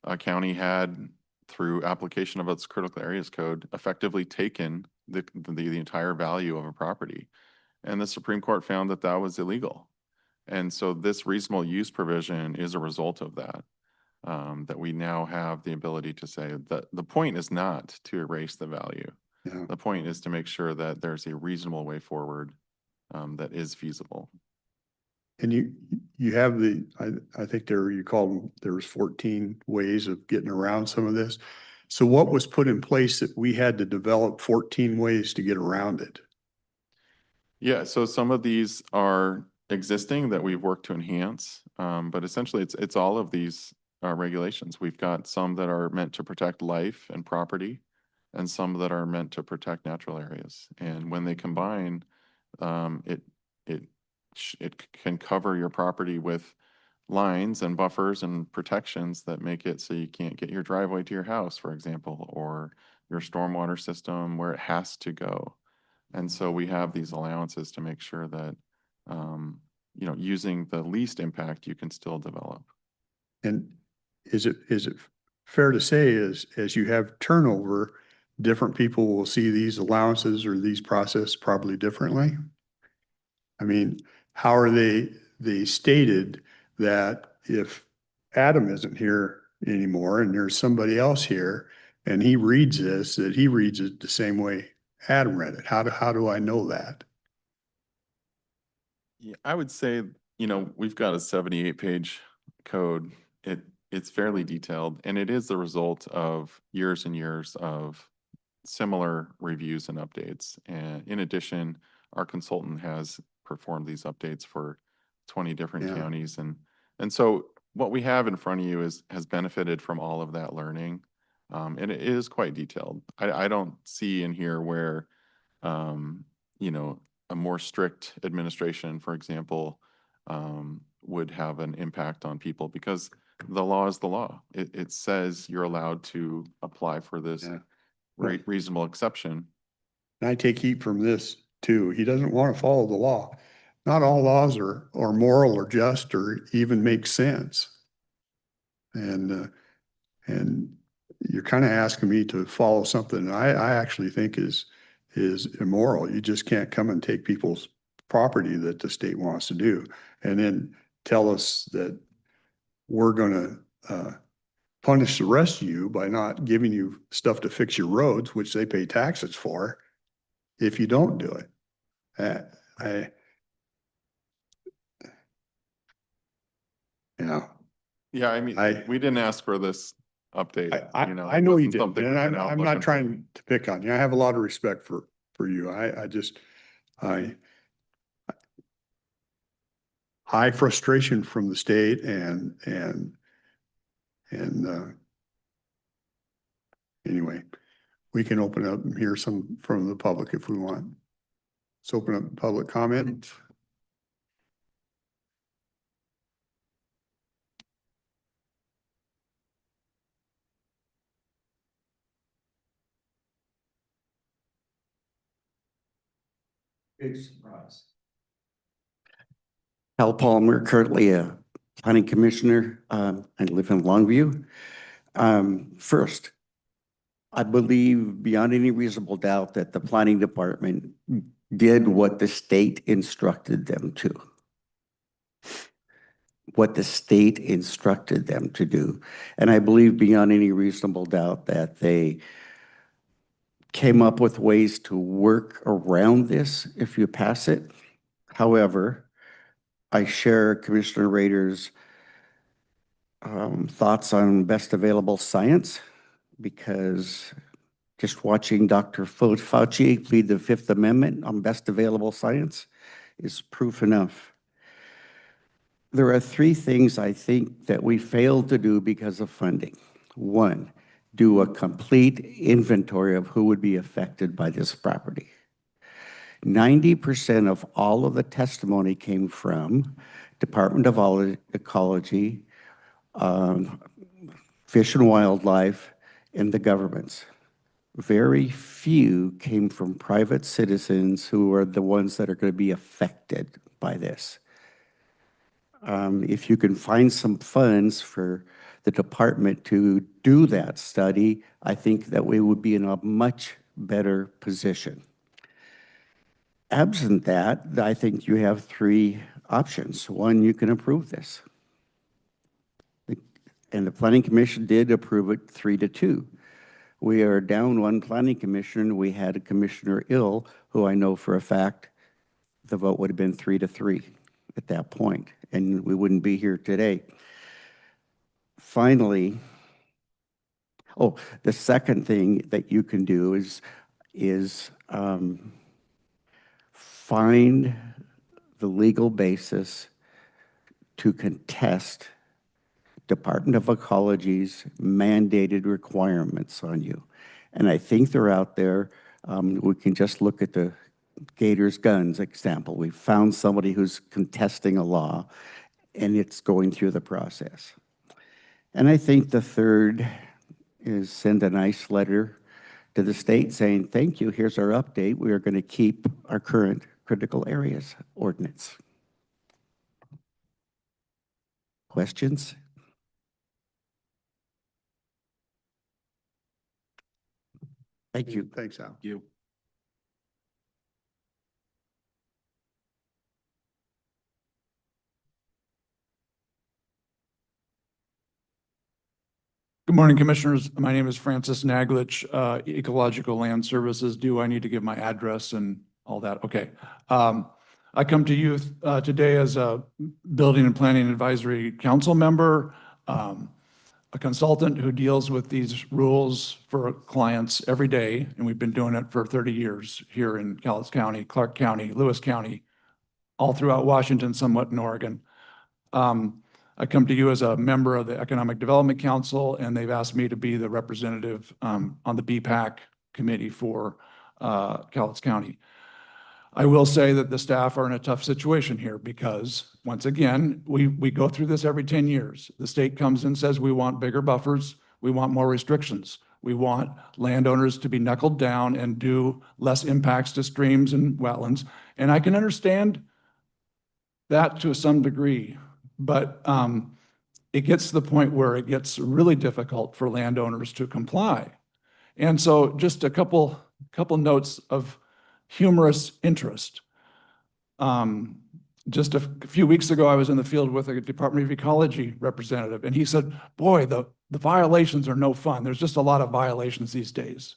a county had, through application of its critical areas code, effectively taken the entire value of a property. And the Supreme Court found that that was illegal. And so this reasonable use provision is a result of that. That we now have the ability to say that the point is not to erase the value. Yeah. The point is to make sure that there's a reasonable way forward that is feasible. And you have I think you called them, there was 14 ways of getting around some of this. So what was put in place that we had to develop 14 ways to get around it? Yeah, so some of these are existing that we've worked to enhance, but essentially it's all of these regulations. We've got some that are meant to protect life and property, and some that are meant to protect natural areas. And when they combine, it can cover your property with lines and buffers and protections that make it so you can't get your driveway to your house, for example, or your stormwater system where it has to go. And so we have these allowances to make sure that, using the least impact, you can still develop. And is it fair to say as you have turnover, different people will see these allowances or these process probably differently? I mean, how are they stated that if Adam isn't here anymore and there's somebody else here and he reads this, that he reads it the same way Adam read it? How do I know that? Yeah, I would say, we've got a 78-page code. It's fairly detailed, and it is the result of years and years of similar reviews and updates. And in addition, our consultant has performed these updates for 20 different Yeah. counties. And so what we have in front of you has benefited from all of that learning. And it is quite detailed. I don't see in here where, a more strict administration, for example, would have an impact on people, because the law is the law. It says you're allowed to apply for this Yeah. reasonable exception. And I take heat from this too. He doesn't want to follow the law. not all laws are moral or just or even make sense. And you're kind of asking me to follow something I actually think is immoral. You just can't come and take people's property that the state wants to do and then tell us that we're gonna punish the rest of you by not giving you stuff to fix your roads, which they pay taxes for, if you don't do it. Yeah, I mean, we didn't ask for this update, you know. I it know you wasn't didn't, something and we've I'm been out not looking for. trying to pick on you. I have a lot of respect for you. High frustration from the state and anyway, we can open up and hear some from the public if we want. Let's open up public comment. Big surprise. Hal Palmer, currently a planning commissioner. I live in Longview. First, I believe beyond any reasonable doubt that the planning department did what the state instructed them to. What the state instructed them to do. And I believe beyond any reasonable doubt that they came up with ways to work around this if you pass it. However, I share Commissioner Rader's thoughts on best available science, because just watching Dr. Fauci plead the Fifth Amendment on best available science is proof enough. There are three things I think that we failed to do because of funding. One, do a complete inventory of who would be affected by this property. 90% of all of the testimony came from Department of Ecology, Fish and Wildlife, and the governments. Very few came from private citizens who are the ones that are going to be affected by this. If you can find some funds for the department to do that study, I think that we would be in a much better position. Absent that, I think you have three options. One, you can approve this. And the Planning Commission did approve it 3-2. We are down one planning commissioner. We had a commissioner ill, who I know for a fact the vote would have been 3-3 at that point, and we wouldn't be here today. Finally, the second thing that you can do is find the legal basis to contest Department of Ecology's mandated requirements on you. And I think they're out there. We can just look at the Gators Guns example. We found somebody who's contesting a law, and it's going through the process. And I think the third is send a nice letter to the state saying, thank you, here's our update. We are going to keep our current critical areas ordinance. Questions? Thank you. Thanks, Al. You. Good morning, Commissioners. My name is Francis Naglich, Ecological Land Services. Do I need to give my address and all that? Okay. I come to you today as a Building and Planning Advisory Council member, a consultant who deals with these rules for clients every day, and we've been doing it for 30 years here in Cowlitz County, Clark County, Lewis County, all throughout Washington, somewhat in Oregon. I come to you as a member of the Economic Development Council, and they've asked me to be the representative on the BPAC committee for Cowlitz County. I will say that the staff are in a tough situation here because, once again, we go through this every 10 years. The state comes and says, we want bigger buffers, we want more restrictions. We want landowners to be knuckled down and do less impacts to streams and wetlands. And I can understand that to some degree, but it gets to the point where it gets really difficult for landowners to comply. And so just a couple notes of humorous interest. Just a few weeks ago, I was in the field with a Department of Ecology representative, and he said, boy, the violations are no fun. There's just a lot of violations these days.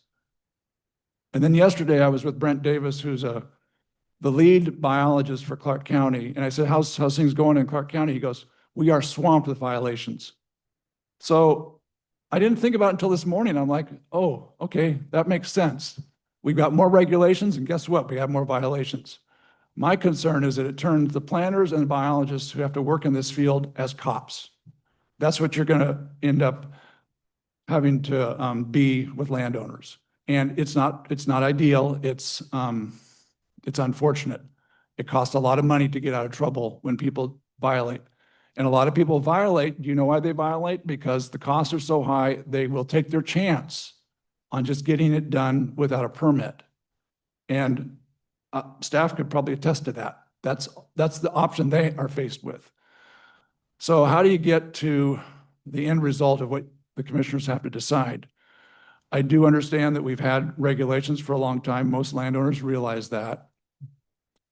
And then yesterday, I was with Brent Davis, who's the lead biologist for Clark County. And I said, how's things going in Clark County? He goes, we are swamped with violations. So I didn't think about it until this morning. I'm like, oh, okay, that makes sense. We've got more regulations, and guess what? We have more violations. My concern is that it turns the planners and the biologists who have to work in this field as cops. That's what you're going to end up having to be with landowners. And it's not ideal. It's unfortunate. It costs a lot of money to get out of trouble when people violate. And a lot of people violate. Do you know why they violate? Because the costs are so high, they will take their chance on just getting it done without a permit. And staff could probably attest to that. That's the option they are faced with. So how do you get to the end result of what the commissioners have to decide? I do understand that we've had regulations for a long time. Most landowners realize that.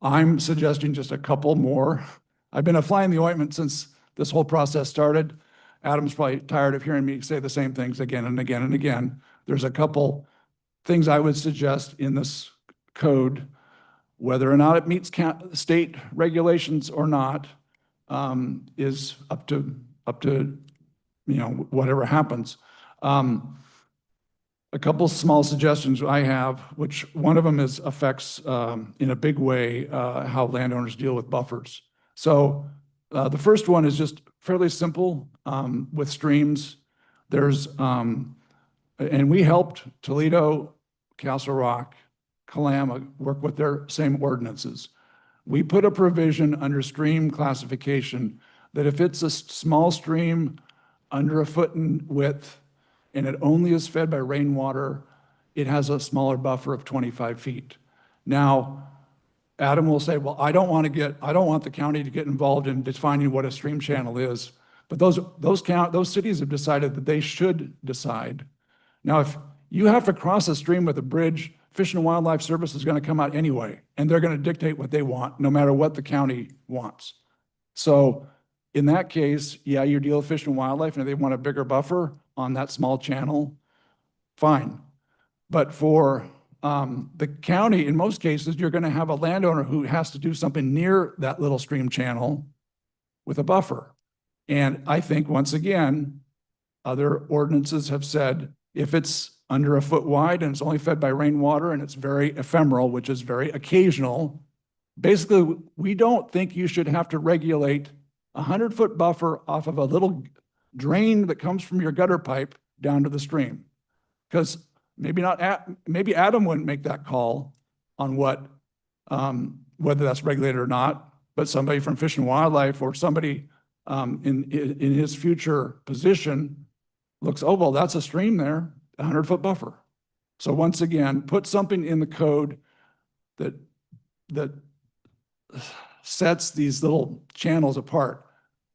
I'm suggesting just a couple more. I've been a fly in the ointment since this whole process started. Adam's probably tired of hearing me say the same things again and again and again. There's a couple things I would suggest in this code, whether or not it meets state regulations or not, is up to whatever happens. A couple small suggestions I have, which one of them affects in a big way how landowners deal with buffers. So the first one is just fairly simple with streams. There's, and we helped Toledo, Castle Rock, Kalama work with their same ordinances. We put a provision under stream classification that if it's a small stream under a foot in width and it only is fed by rainwater, it has a smaller buffer of 25 feet. Now, Adam will say, well, I don't want the county to get involved in defining what a stream channel is. But those cities have decided that they should decide. Now, if you have to cross a stream with a bridge, Fish and Wildlife Service is going to come out anyway, and they're going to dictate what they want, no matter what the county wants. So in that case, yeah, you deal with Fish and Wildlife, and if they want a bigger buffer on that small channel, fine. But for the county, in most cases, you're going to have a landowner who has to do something near that little stream channel with a buffer. And I think, once again, other ordinances have said if it's under a foot wide and it's only fed by rainwater and it's very ephemeral, which is very occasional, basically, we don't think you should have to regulate a 100-foot buffer off of a little drain that comes from your gutter pipe down to the stream. Because maybe Adam wouldn't make that call on whether that's regulated or not, but somebody from Fish and Wildlife or somebody in his future position looks, oh, well, that's a stream there, a 100-foot buffer. So once again, put something in the code that sets these little channels apart.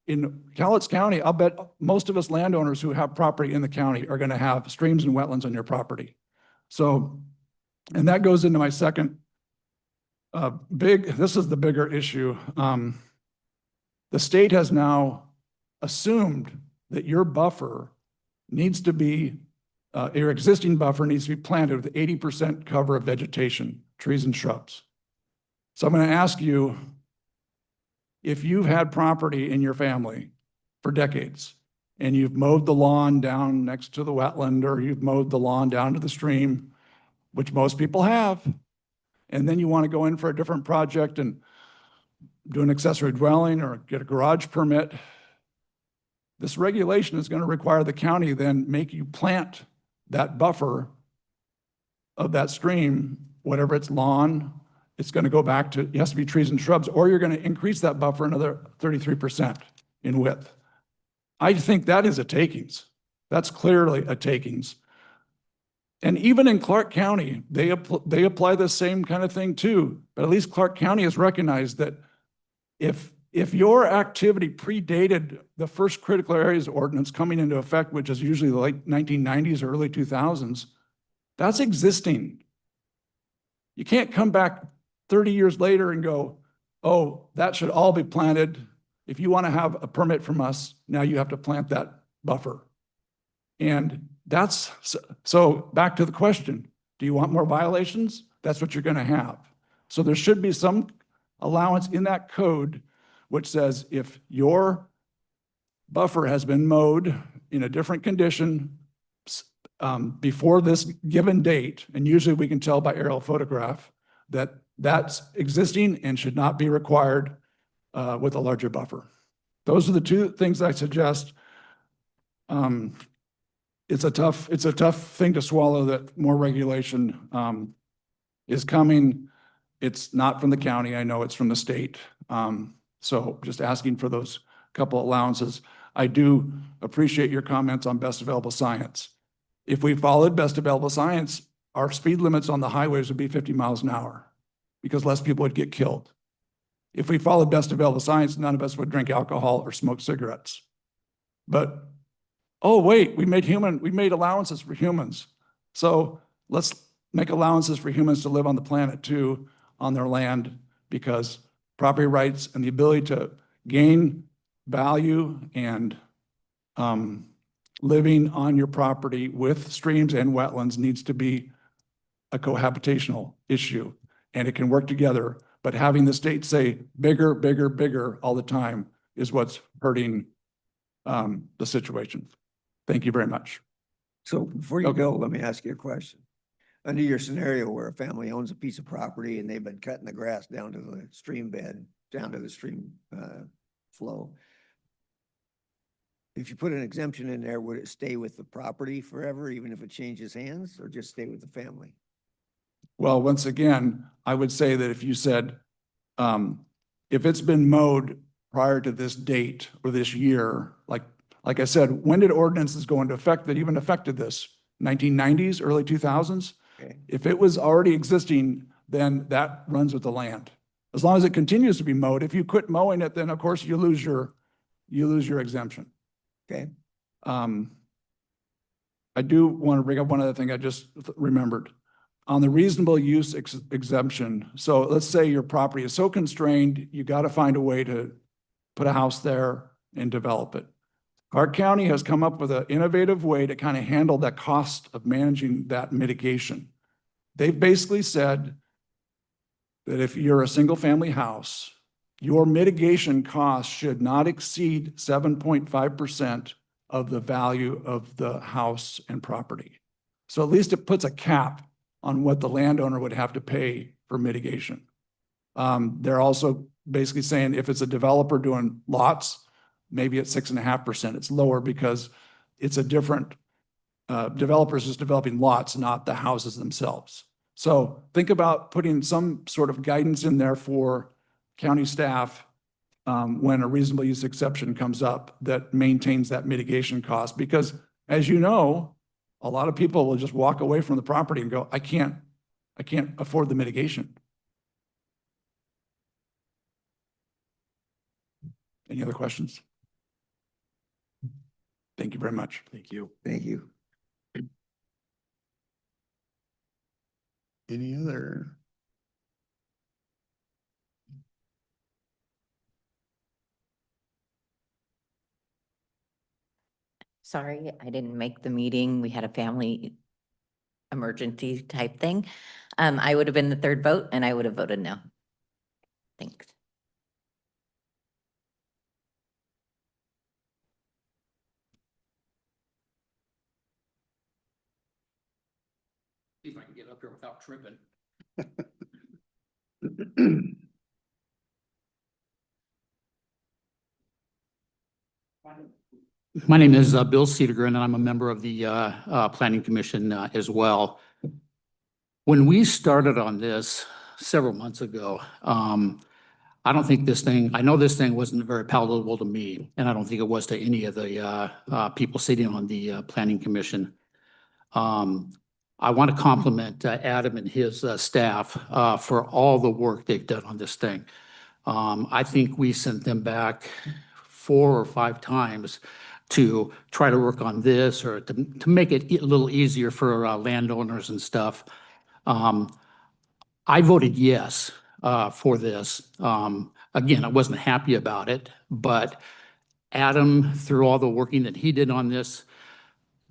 In Cowlitz County, I'll bet most of us landowners who have property in the county are going to have streams and wetlands on your property. So, and that goes into my second this is the bigger issue. The state has now assumed that your buffer needs to be, your existing buffer needs to be planted with 80% cover of vegetation, trees and shrubs. So I'm going to ask you, if you've had property in your family for decades and you've mowed the lawn down next to the wetland or you've mowed the lawn down to the stream, which most people have, and then you want to go in for a different project and do an accessory dwelling or get a garage permit, this regulation is going to require the county then make you plant that buffer of that stream, whatever it's lawn, it's going to go back to, it has to be trees and shrubs, or you're going to increase that buffer another 33% in width. I think that is a takings. That's clearly a takings. And even in Clark County, they apply the same kind of thing too, but at least Clark County has recognized that if if your activity predated the first critical areas ordinance coming into effect, which is usually the late 1990s or early 2000s, that's existing. You can't come back 30 years later and go, oh, that should all be planted. If you want to have a permit from us, now you have to plant that buffer. And that's, so back to the question, do you want more violations? That's what you're going to have. So there should be some allowance in that code which says if your buffer has been mowed in a different condition before this given date, and usually we can tell by aerial photograph that that's existing and should not be required with a larger buffer. Those are the two things I suggest. It's a tough thing to swallow that more regulation is coming. It's not from the county. I know it's from the state. So just asking for those couple allowances. I do appreciate your comments on best available science. If we followed best available science, our speed limits on the highways would be 50 miles an hour because less people would get killed. If we followed best available science, none of us would drink alcohol or smoke cigarettes. But, oh, wait, we made allowances for humans. So let's make allowances for humans to live on the planet too, on their land, because property rights and the ability to gain value and living on your property with streams and wetlands needs to be a cohabitational issue, and it can work together. But having the state say bigger, bigger, bigger all the time is what's hurting the situation. Thank you very much. So before you go, let me ask you a question. Under your scenario where a family owns a piece of property and they've been cutting the grass down to the stream bed, down to the stream flow, if you put an exemption in there, would it stay with the property forever, even if it changes hands, or just stay with the family? Well, once again, I would say that if you said, if it's been mowed prior to this date or this year, like I said, when did ordinances go into effect that even affected this? 1990s, early 2000s? Okay. If it was already existing, then that runs with the land. As long as it continues to be mowed, if you quit mowing it, then of course you lose your exemption. Okay. I do want to bring up one other thing I just remembered. On the reasonable use exemption, so let's say your property is so constrained, you got to find a way to put a house there and develop it. Clark County has come up with an innovative way to kind of handle that cost of managing that mitigation. They've basically said that if you're a single family house, your mitigation cost should not exceed 7.5% of the value of the house and property. So at least it puts a cap on what the landowner would have to pay for mitigation. They're also basically saying if it's a developer doing lots, maybe at 6.5%, it's lower because it's a different, developers just developing lots, not the houses themselves. So think about putting some sort of guidance in there for county staff when a reasonable use exception comes up that maintains that mitigation cost. Because as you know, a lot of people will just walk away from the property and go, I can't afford the mitigation. Any other questions? Thank you very much. Thank you. Thank you. Any other? Sorry, I didn't make the meeting. We had a family emergency type thing. I would have been the third vote and I would have voted no. Thanks. See if I can get up here without tripping. My name is Bill Cedergren, and I'm a member of the Planning Commission as well. When we started on this several months ago, I don't think this thing, I know this thing wasn't very palatable to me, and I don't think it was to any of the people sitting on the Planning Commission. I want to compliment Adam and his staff for all the work they've done on this thing. I think we sent them back 4 or 5 times to try to work on this or to make it a little easier for landowners and stuff. I voted yes for this. Again, I wasn't happy about it, but Adam, through all the working that he did on this,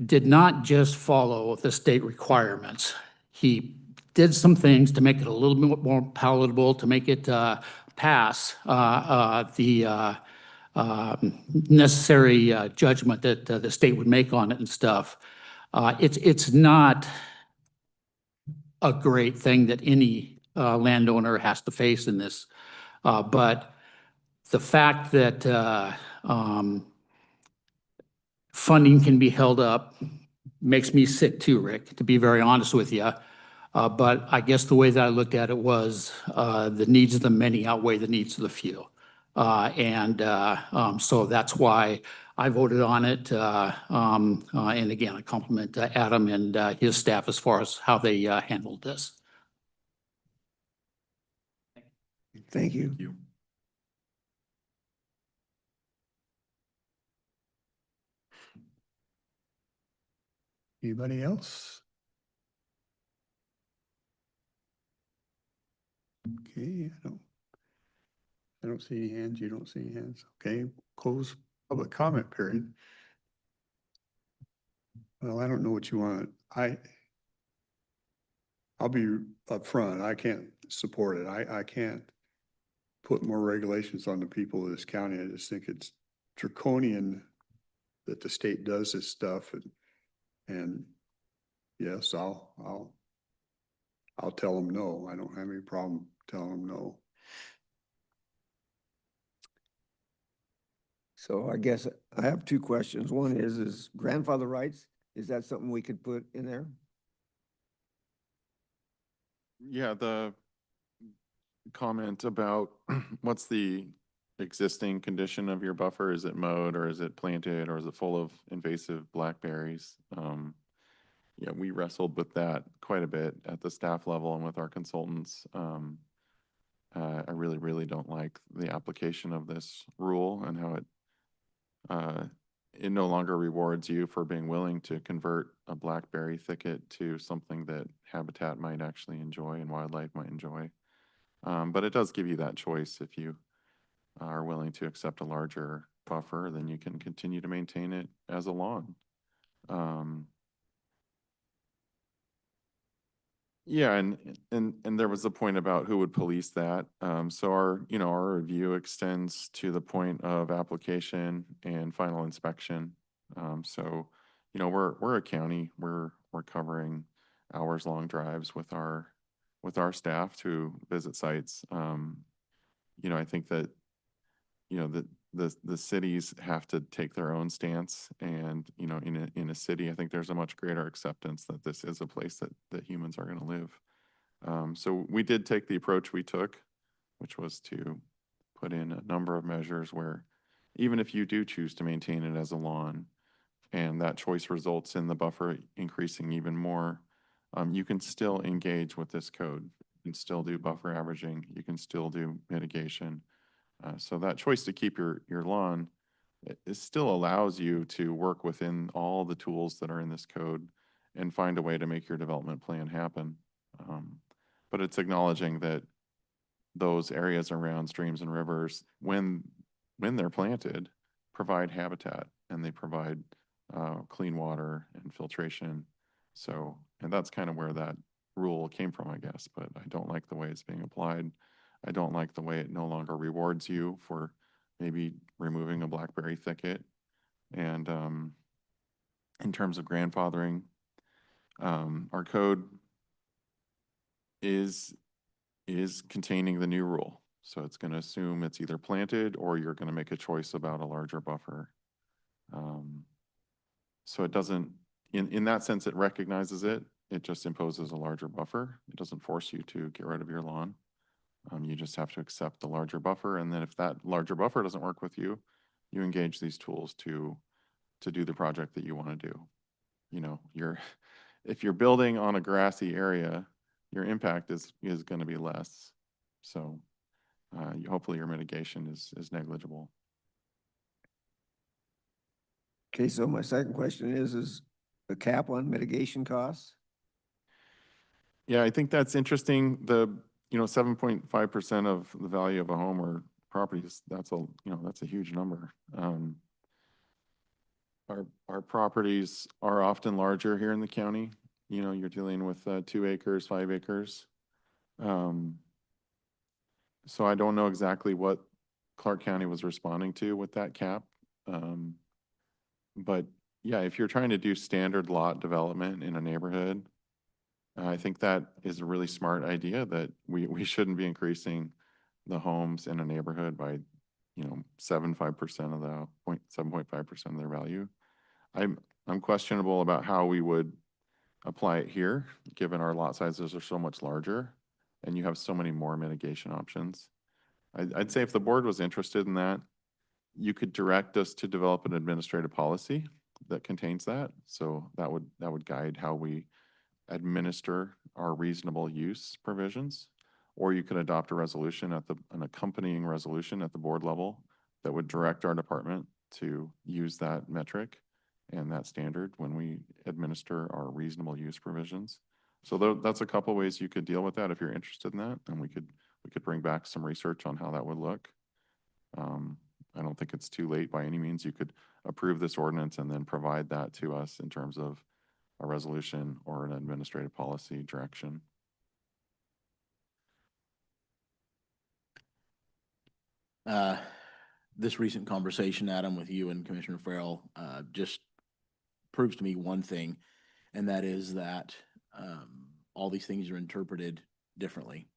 did not just follow the state requirements. He did some things to make it a little bit more palatable, to make it pass the necessary judgment that the state would make on it and stuff. It's not a great thing that any landowner has to face in this. But the fact that funding can be held up makes me sick too, Rick, to be very honest with you. But I guess the way that I looked at it was the needs of the many outweigh the needs of the few. So that's why I voted on it. And again, I compliment Adam and his staff as far as how they handled this. Thank you. Thank you. Anybody else? Okay, I don't see any hands. You don't see any hands. Okay, close public comment period. Well, I don't know what you want. I'll be upfront. I can't support it. I can't put more regulations on the people of this county. I just think it's draconian that the state does this stuff and yes, I'll tell them no. I don't have any problem telling them no. So I guess I have two questions. One is grandfather rights, is that something we could put in there? Yeah, the comment about what's the existing condition of your buffer? Is it mowed or is it planted or is it full of invasive blackberries? Yeah, we wrestled with that quite a bit at the staff level and with our consultants. I really don't like the application of this rule and how it no longer rewards you for being willing to convert a blackberry thicket to something that habitat might actually enjoy and wildlife might enjoy. But it does give you that choice. If you are willing to accept a larger buffer, then you can continue to maintain it as a lawn. Yeah, and there was a point about who would police that. So our review extends to the point of application and final inspection. So, we're a county. We're covering hours-long drives with our staff to visit sites. I think that the cities have to take their own stance, and in a city, I think there's a much greater acceptance that this is a place that humans are going to live. So we did take the approach we took, which was to put in a number of measures where even if you do choose to maintain it as a lawn, and that choice results in the buffer increasing even more, you can still engage with this code. You can still do buffer averaging. You can still do mitigation. So that choice to keep your lawn, it still allows you to work within all the tools that are in this code and find a way to make your development plan happen. But it's acknowledging that those areas around streams and rivers, when they're planted, provide habitat and they provide clean water and filtration. So, and that's kind of where that rule came from, I guess, but I don't like the way it's being applied. I don't like the way it no longer rewards you for maybe removing a blackberry thicket. And in terms of grandfathering, our code is containing the new rule. So it's going to assume it's either planted or you're going to make a choice about a larger buffer. So it doesn't, in that sense, it recognizes it. It just imposes a larger buffer. It doesn't force you to get rid of your lawn. You just have to accept the larger buffer. And then if that larger buffer doesn't work with you, you engage these tools to do the project that you want to do. If you're building on a grassy area, your impact is going to be less. So hopefully your mitigation is negligible. Okay, so my second question is a cap on mitigation costs? Yeah, I think that's interesting. 7.5% of the value of a home or properties, that's a huge number. Our properties are often larger here in the county. You're dealing with 2 acres, 5 acres. So I don't know exactly what Clark County was responding to with that cap. But yeah, if you're trying to do standard lot development in a neighborhood, I think that is a really smart idea that we shouldn't be increasing the homes in a neighborhood by, 7.5% of the 7.5% of their value. I'm questionable about how we would apply it here, given our lot sizes are so much larger and you have so many more mitigation options. I'd say if the board was interested in that, you could direct us to develop an administrative policy that contains that. So that would guide how we administer our reasonable use provisions. Or you could adopt a resolution an accompanying resolution at the board level that would direct our department to use that metric and that standard when we administer our reasonable use provisions. So that's a couple ways you could deal with that if you're interested in that, and we could bring back some research on how that would look. I don't think it's too late by any means. You could approve this ordinance and then provide that to us in terms of a resolution or an administrative policy direction. This recent conversation, Adam, with you and Commissioner Farrell, just proves to me one thing, and that is that all these things are interpreted differently.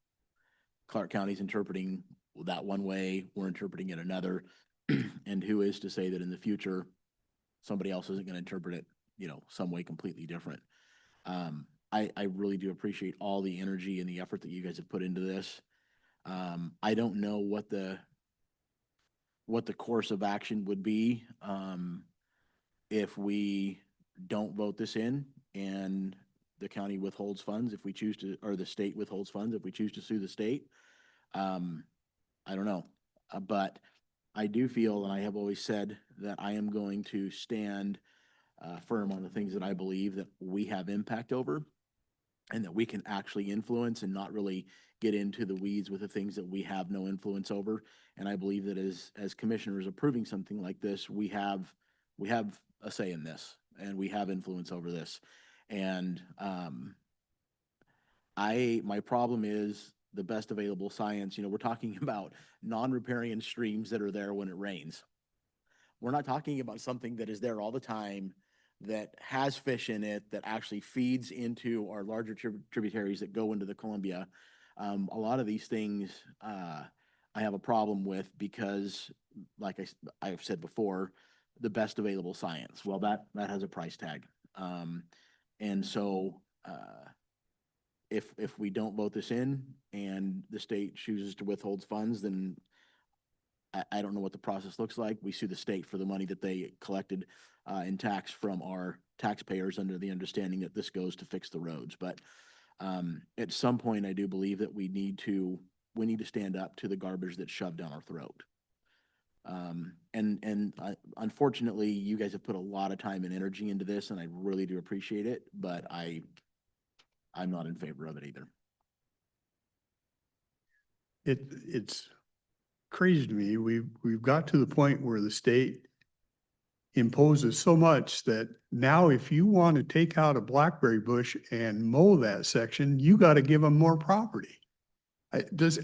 Clark County's interpreting that one way, we're interpreting it another, and who is to say that in the future somebody else isn't going to interpret it, some way completely different. I really do appreciate all the energy and the effort that you guys have put into this. I don't know what the course of action would be if we don't vote this in and the county withholds funds if we choose to, or the state withholds funds if we choose to sue the state. I don't know, but I do feel, and I have always said, that I am going to stand firm on the things that I believe that we have impact over and that we can actually influence, and not really get into the weeds with the things that we have no influence over. And I believe that as commissioners approving something like this, we have a say in this, and we have influence over this. And my problem is the best available science. We're talking about non-riparian streams that are there when it rains. We're not talking about something that is there all the time, that has fish in it, that actually feeds into our larger tributaries that go into the Columbia. A lot of these things I have a problem with because, like I've said before, the best available science. Well, that has a price tag. And so if we don't vote this in and the state chooses to withhold funds, then I don't know what the process looks like. We sue the state for the money that they collected in tax from our taxpayers, under the understanding that this goes to fix the roads. But at some point, I do believe that we need to stand up to the garbage that's shoved down our throat. Unfortunately, you guys have put a lot of time and energy into this, and I really do appreciate it, but I'm not in favor of it either. It's crazy to me. We've got to the point where the state imposes so much that now if you want to take out a blackberry bush and mow that section, you got to give them more property. Does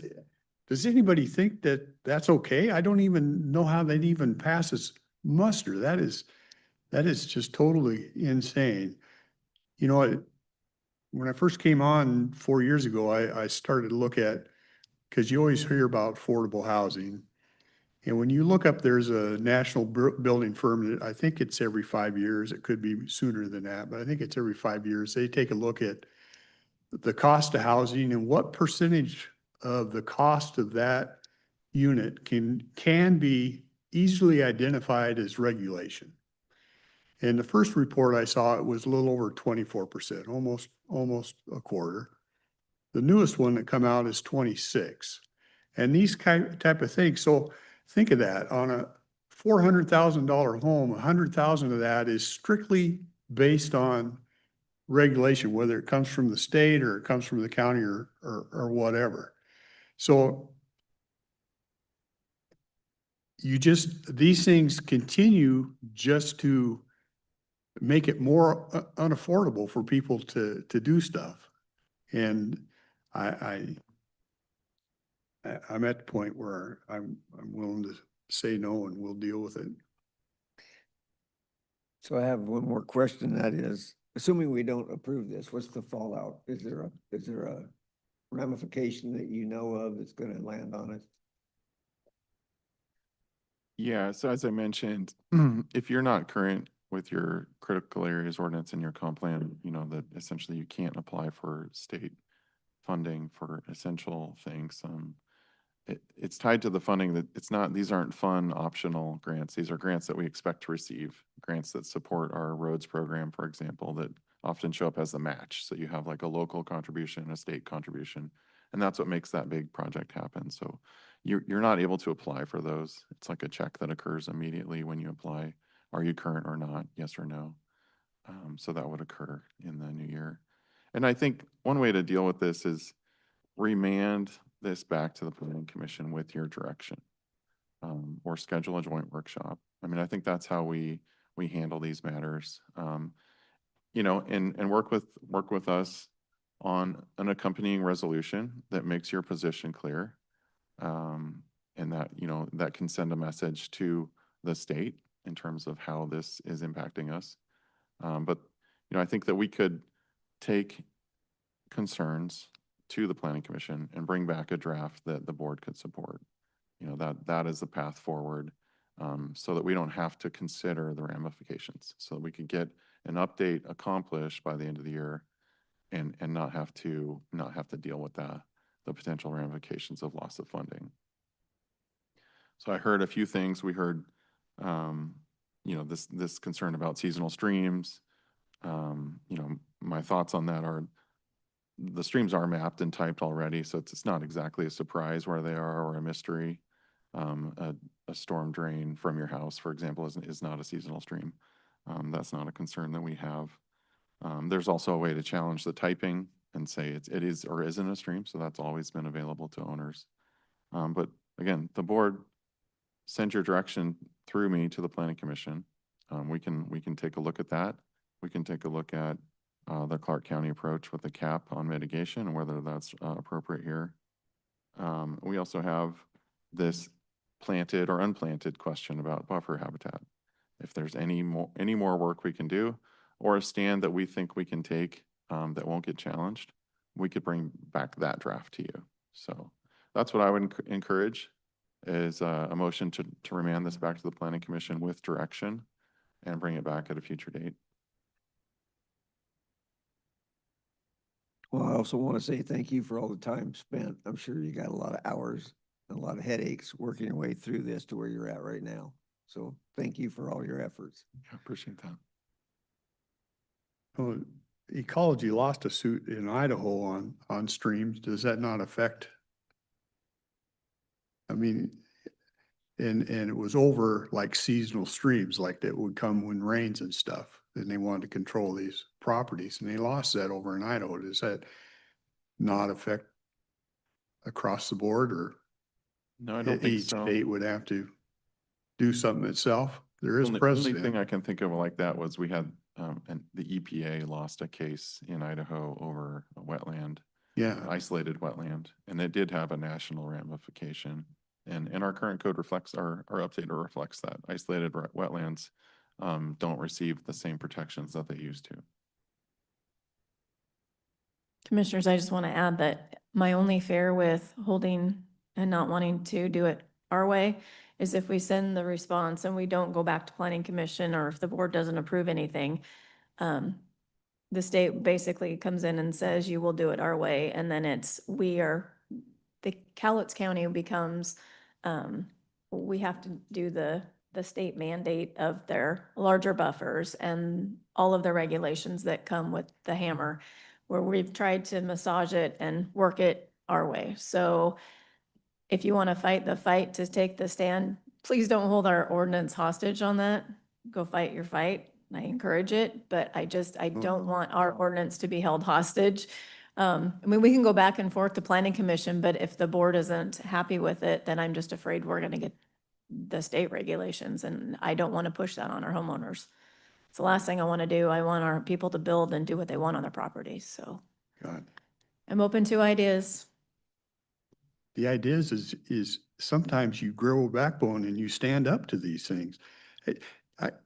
anybody think that that's okay? I don't even know how that even passes muster. That is just totally insane. When I first came on 4 years ago, I started to look at, because you always hear about affordable housing. And when you look up, there's a national building firm that I think it's every 5 years. It could be sooner than that, but I think it's every 5 years. They take a look at the cost of housing and what percentage of the cost of that unit can be easily identified as regulation. And the first report I saw, it was a little over 24%, almost a quarter. The newest one that come out is 26. and these type of things. So think of that, on a $400,000 home, 100,000 of that is strictly based on regulation, whether it comes from the state or it comes from the county or whatever. So these things continue just to make it more unaffordable for people to do stuff. And I'm at the point where I'm willing to say no and we'll deal with it. So I have one more question. That is, assuming we don't approve this, what's the fallout? Is there a ramification that you know of that's going to land on us? Yeah, so as I mentioned, if you're not current with your critical areas ordinance and your comp plan, you know, that essentially you can't apply for state funding for essential things. It's tied to the funding that these aren't fun optional grants. These are grants that we expect to receive, grants that support our roads program, for example, that often show up as a match. So you have like a local contribution, a state contribution, and that's what makes that big project happen. So you're not able to apply for those. It's like a check that occurs immediately when you apply. Are you current or not? Yes or no? So that would occur in the new year. And I think one way to deal with this is remand this back to the planning commission with your direction, or schedule a joint workshop. I mean, I think that's how we handle these matters. You know, and work with us on an accompanying resolution that makes your position clear. And that, you know, that can send a message to the state in terms of how this is impacting us. But, you know, I think that we could take concerns to the planning commission and bring back a draft that the board could support. You know, that is the path forward, so that we don't have to consider the ramifications, so that we could get an update accomplished by the end of the year and not have to deal with the potential ramifications of loss of funding. So I heard a few things. We heard, you know, this concern about seasonal streams. You know, my thoughts on that are, the streams are mapped and typed already, so it's not exactly a surprise where they are or a mystery. A storm drain from your house, for example, is not a seasonal stream. That's not a concern that we have. There's also a way to challenge the typing and say it is or isn't a stream, so that's always been available to owners. But again, the board send your direction through me to the planning commission. We can take a look at that. We can take a look at the Clark County approach with the cap on mitigation and whether that's appropriate here. We also have this planted or unplanted question about buffer habitat. If there's any more work we can do, or a stand that we think we can take that won't get challenged, we could bring back that draft to you. So that's what I would encourage, is a motion to remand this back to the planning commission with direction and bring it back at a future date. Well, I also want to say thank you for all the time spent. I'm sure you got a lot of hours and a lot of headaches working your way through this to where you're at right now. So thank you for all your efforts. I appreciate that. Well, Ecology lost a suit in Idaho on streams. Does that not affect? I mean, and it was over like seasonal streams, like that would come when rains and stuff. And they wanted to control these properties, and they lost that over in Idaho. Does that not affect across the board, or? No, I don't think Each so. state would have to do something itself? There is The only precedent. thing I can think of like that was we had, and the EPA lost a case in Idaho over a wetland, isolated wetland, and it did have a national ramification. And our current code reflects, our update reflects that isolated wetlands don't receive the same protections that they used to. Commissioners, I just want to add that my only fear with holding and not wanting to do it our way is if we send the response and we don't go back to planning commission, or if the board doesn't approve anything, the state basically comes in and says, you will do it our way. And then the Cowlitz County becomes, we have to do the state mandate of their larger buffers and all of the regulations that come with the hammer, where we've tried to massage it and work it our way. So if you want to fight the fight to take the stand, please don't hold our ordinance hostage on that. Go fight your fight. I encourage it, but I don't want our ordinance to be held hostage. I mean, we can go back and forth to planning commission, but if the board isn't happy with it, then I'm just afraid we're gonna get the state regulations, and I don't want to push that on our homeowners. It's the last thing I want to do. I want our people to build and do what they want on their properties, so God. I'm open to ideas. The idea is sometimes you grow a backbone and you stand up to these things.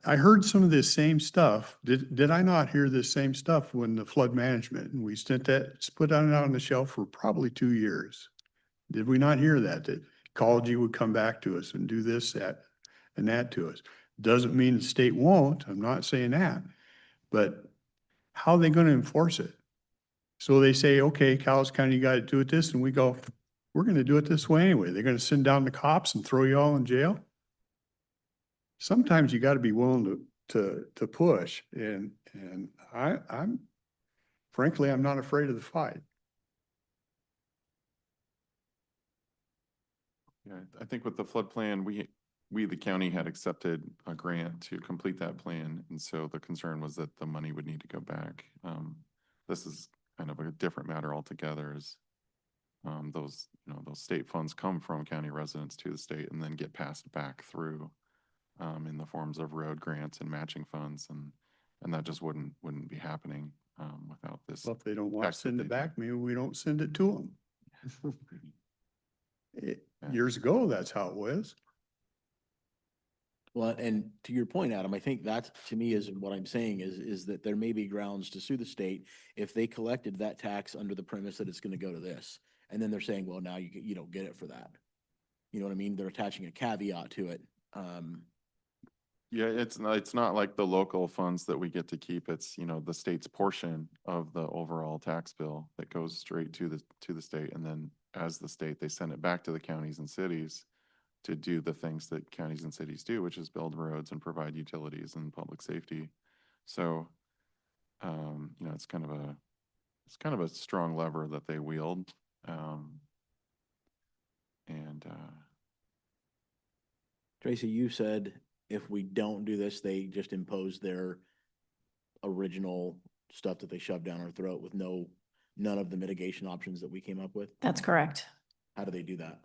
I heard some of this same stuff. Did I not hear this same stuff when the flood management, and we put that on the shelf for probably 2 years? Did we not hear that? That ecology would come back to us and do this, that, and that to us? Doesn't mean the state won't. I'm not saying that. But how are they going to enforce it? So they say, okay, Cowlitz County, you got to do it this, and we go, we're going to do it this way anyway. They're going to send down the cops and throw you all in jail. Sometimes you got to be willing to push, and I'm frankly, I'm not afraid of the fight. Yeah, I think with the flood plan, we, the county, had accepted a grant to complete that plan. And so the concern was that the money would need to go back. This is kind of a different matter altogether, as those state funds come from county residents to the state and then get passed back through in the forms of road grants and matching funds. And that just wouldn't be happening without this. Well, if they don't want to tax send it relief. back, maybe we don't send it to them. Years ago, that's how it was. Well, and to your point, Adam, I think that to me is what I'm saying is that there may be grounds to sue the state if they collected that tax under the premise that it's going to go to this. And then they're saying, well, now you don't get it for that. You know what I mean? They're attaching a caveat to it. Yeah, it's not like the local funds that we get to keep. It's, the state's portion of the overall tax bill that goes straight to the state. And then as the state, they send it back to the counties and cities to do the things that counties and cities do, which is build roads and provide utilities and public safety. So, it's kind of a strong lever that they wield. Tracy, you said if we don't do this, they just impose their original stuff that they shoved down our throat with none of the mitigation options that we came up with. That's correct. How do they do that?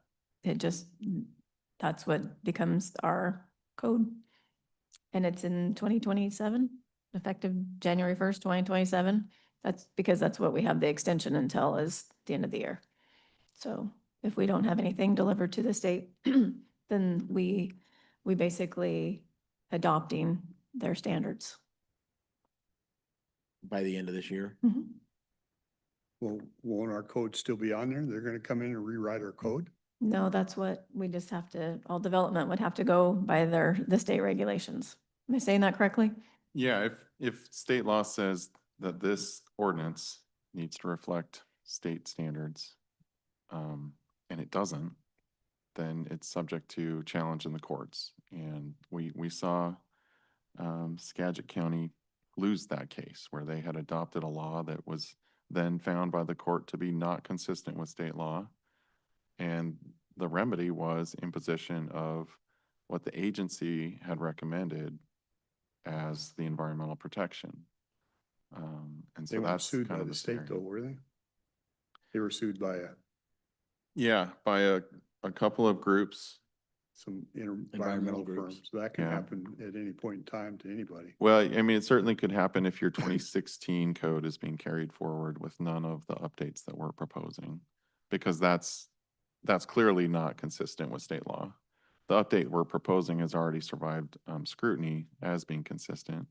That's what becomes our code. And it's in 2027, effective January 1st, 2027. That's because that's what we have the extension until is the end of the year. So if we don't have anything delivered to the state, then we basically adopting their standards. By the end of this year? Mhm. Well, won't our code still be on there? They're going to come in and rewrite our code? No, that's what we just have to, all development would have to go by the state regulations. Am I saying that correctly? Yeah, if state law says that this ordinance needs to reflect state standards, and it doesn't, then it's subject to challenge in the courts. And we saw Skagit County lose that case where they had adopted a law that was then found by the court to be not consistent with state law. And the remedy was imposition of what the agency had recommended as the environmental protection. And so They weren't that's sued kind by of the state though, scenario. were they? They were sued by By a couple of groups. some environmental groups. firms. That can Yeah. happen at any point in time to anybody. Well, I mean, it certainly could happen if your 2016 code is being carried forward with none of the updates that we're proposing, because that's clearly not consistent with state law. The update we're proposing has already survived scrutiny as being consistent.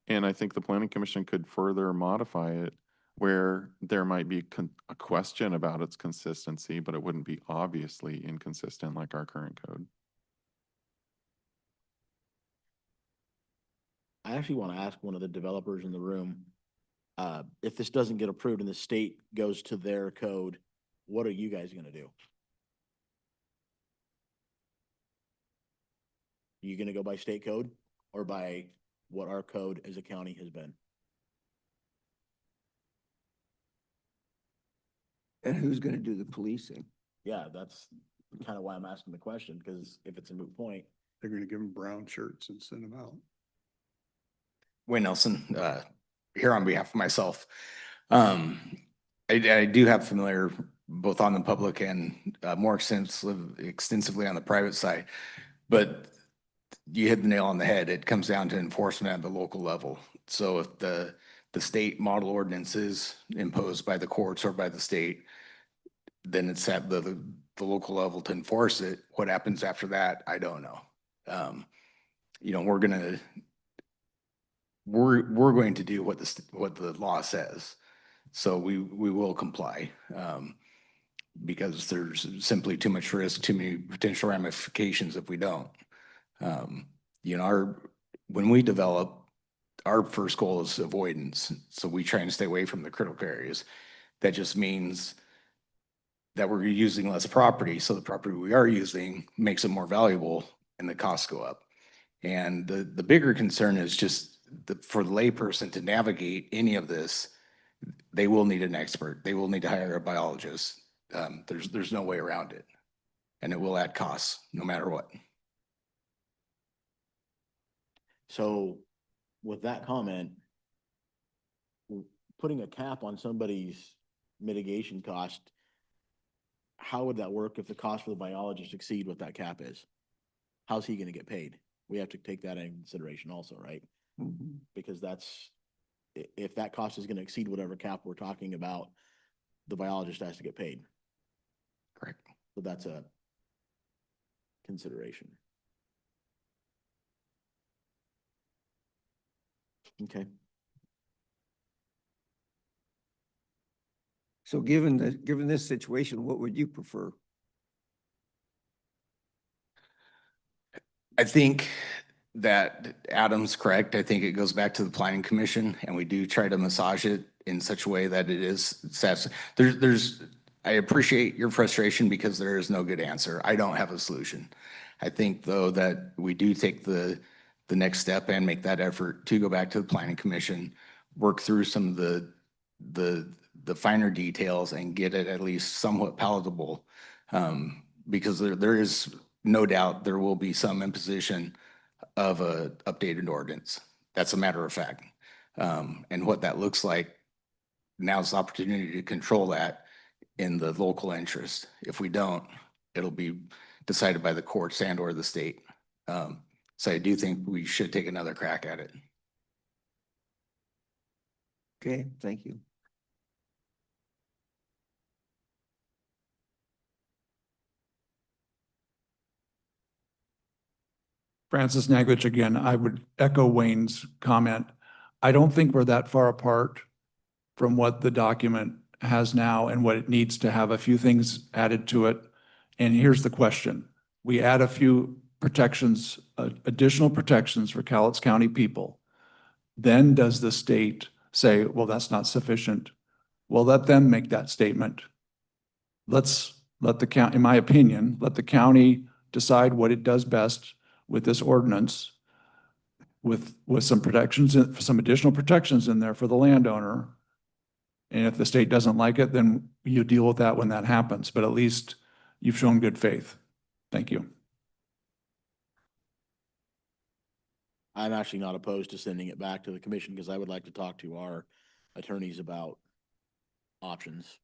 And I think the Planning Commission could further modify it where there might be a question about its consistency, but it wouldn't be obviously inconsistent like our current code. I actually want to ask one of the developers in the room, if this doesn't get approved and the state goes to their code, what are you guys going to do? Are you going to go by state code or by what our code as a county has been? And who's going to do the policing? Yeah, that's kind of why I'm asking the question, because if it's a moot point. They're gonna give them brown shirts and send them out. Wayne Nelson, here on behalf of myself. I do have familiar both on the public and more extensively on the private side. But you hit the nail on the head. It comes down to enforcement at the local level. So if the state model ordinance is imposed by the courts or by the state, then it's at the local level to enforce it. What happens after that, I don't know. You know, we're going to do what the law says. So we will comply, because there's simply too much risk, too many potential ramifications if we don't. You know, when we develop, our first goal is avoidance. So we try and stay away from the critical areas. That just means that we're using less property. So the property we are using makes it more valuable and the costs go up. And the bigger concern is just for the layperson to navigate any of this, they will need an expert. They will need to hire a biologist. There's no way around it. And it will add costs no matter what. So with that comment, putting a cap on somebody's mitigation cost, how would that work if the cost for the biologist exceed what that cap is? How's he going to get paid? We have to take that into consideration also, right? Mhm. Because if that cost is going to exceed whatever cap we're talking about, the biologist has to get paid. Correct. So that's a consideration. Okay. So given this situation, what would you prefer? I think that Adam's correct. I think it goes back to the planning commission, and we do try to massage it in such a way that it is I appreciate your frustration because there is no good answer. I don't have a solution. I think though that we do take the next step and make that effort to go back to the planning commission, work through some of the finer details and get it at least somewhat palatable. Because there is no doubt there will be some imposition of a updated ordinance. That's a matter of fact. And what that looks like, now's the opportunity to control that in the local interest. If we don't, it'll be decided by the courts and or the state. So I do think we should take another crack at it. Okay, thank you. Francis Naglich again, I would echo Wayne's comment. I don't think we're that far apart from what the document has now and what it needs to have a few things added to it. And here's the question. We add a few protections, additional protections for Cowlitz County people. Then does the state say, well, that's not sufficient? Well, let them make that statement. Let's let the county, in my opinion, let the county decide what it does best with this ordinance, with some protections, some additional protections in there for the landowner. And if the state doesn't like it, then you deal with that when that happens. But at least you've shown good faith. Thank you. I'm actually not opposed to sending it back to the commission because I would like to talk to our attorneys about options.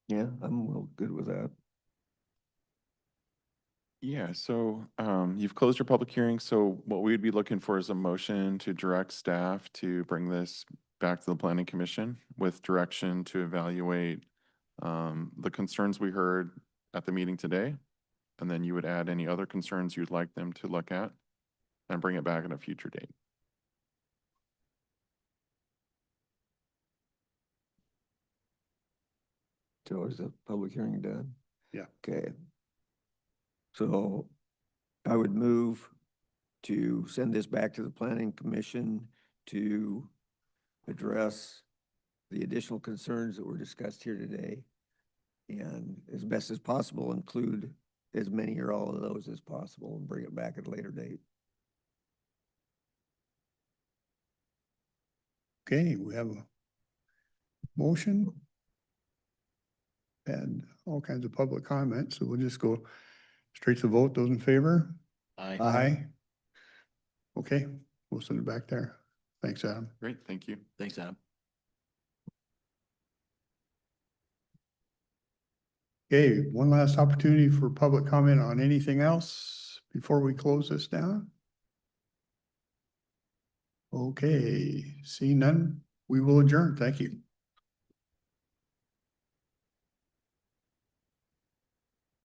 Yeah, I'm good with that. Yeah, so you've closed your public hearing, so what we would be looking for is a motion to direct staff to bring this back to the planning commission with direction to evaluate the concerns we heard at the meeting today, and then you would add any other concerns you'd like them to look at and bring it back at a future date. So is the public hearing done? Yeah. Okay. So I would move to send this back to the planning commission to address the additional concerns that were discussed here today. And as best as possible, include as many or all of those as possible and bring it back at a later date. Okay, we have a motion. And all kinds of public comments, so we'll just go straight to vote. Those in favor? Aye. Okay, we'll send it back there. Thanks, Adam. Great, thank you. Thanks, Adam. Okay, one last opportunity for public comment on anything else before we close this down. Okay, seeing none, we will adjourn. Thank you.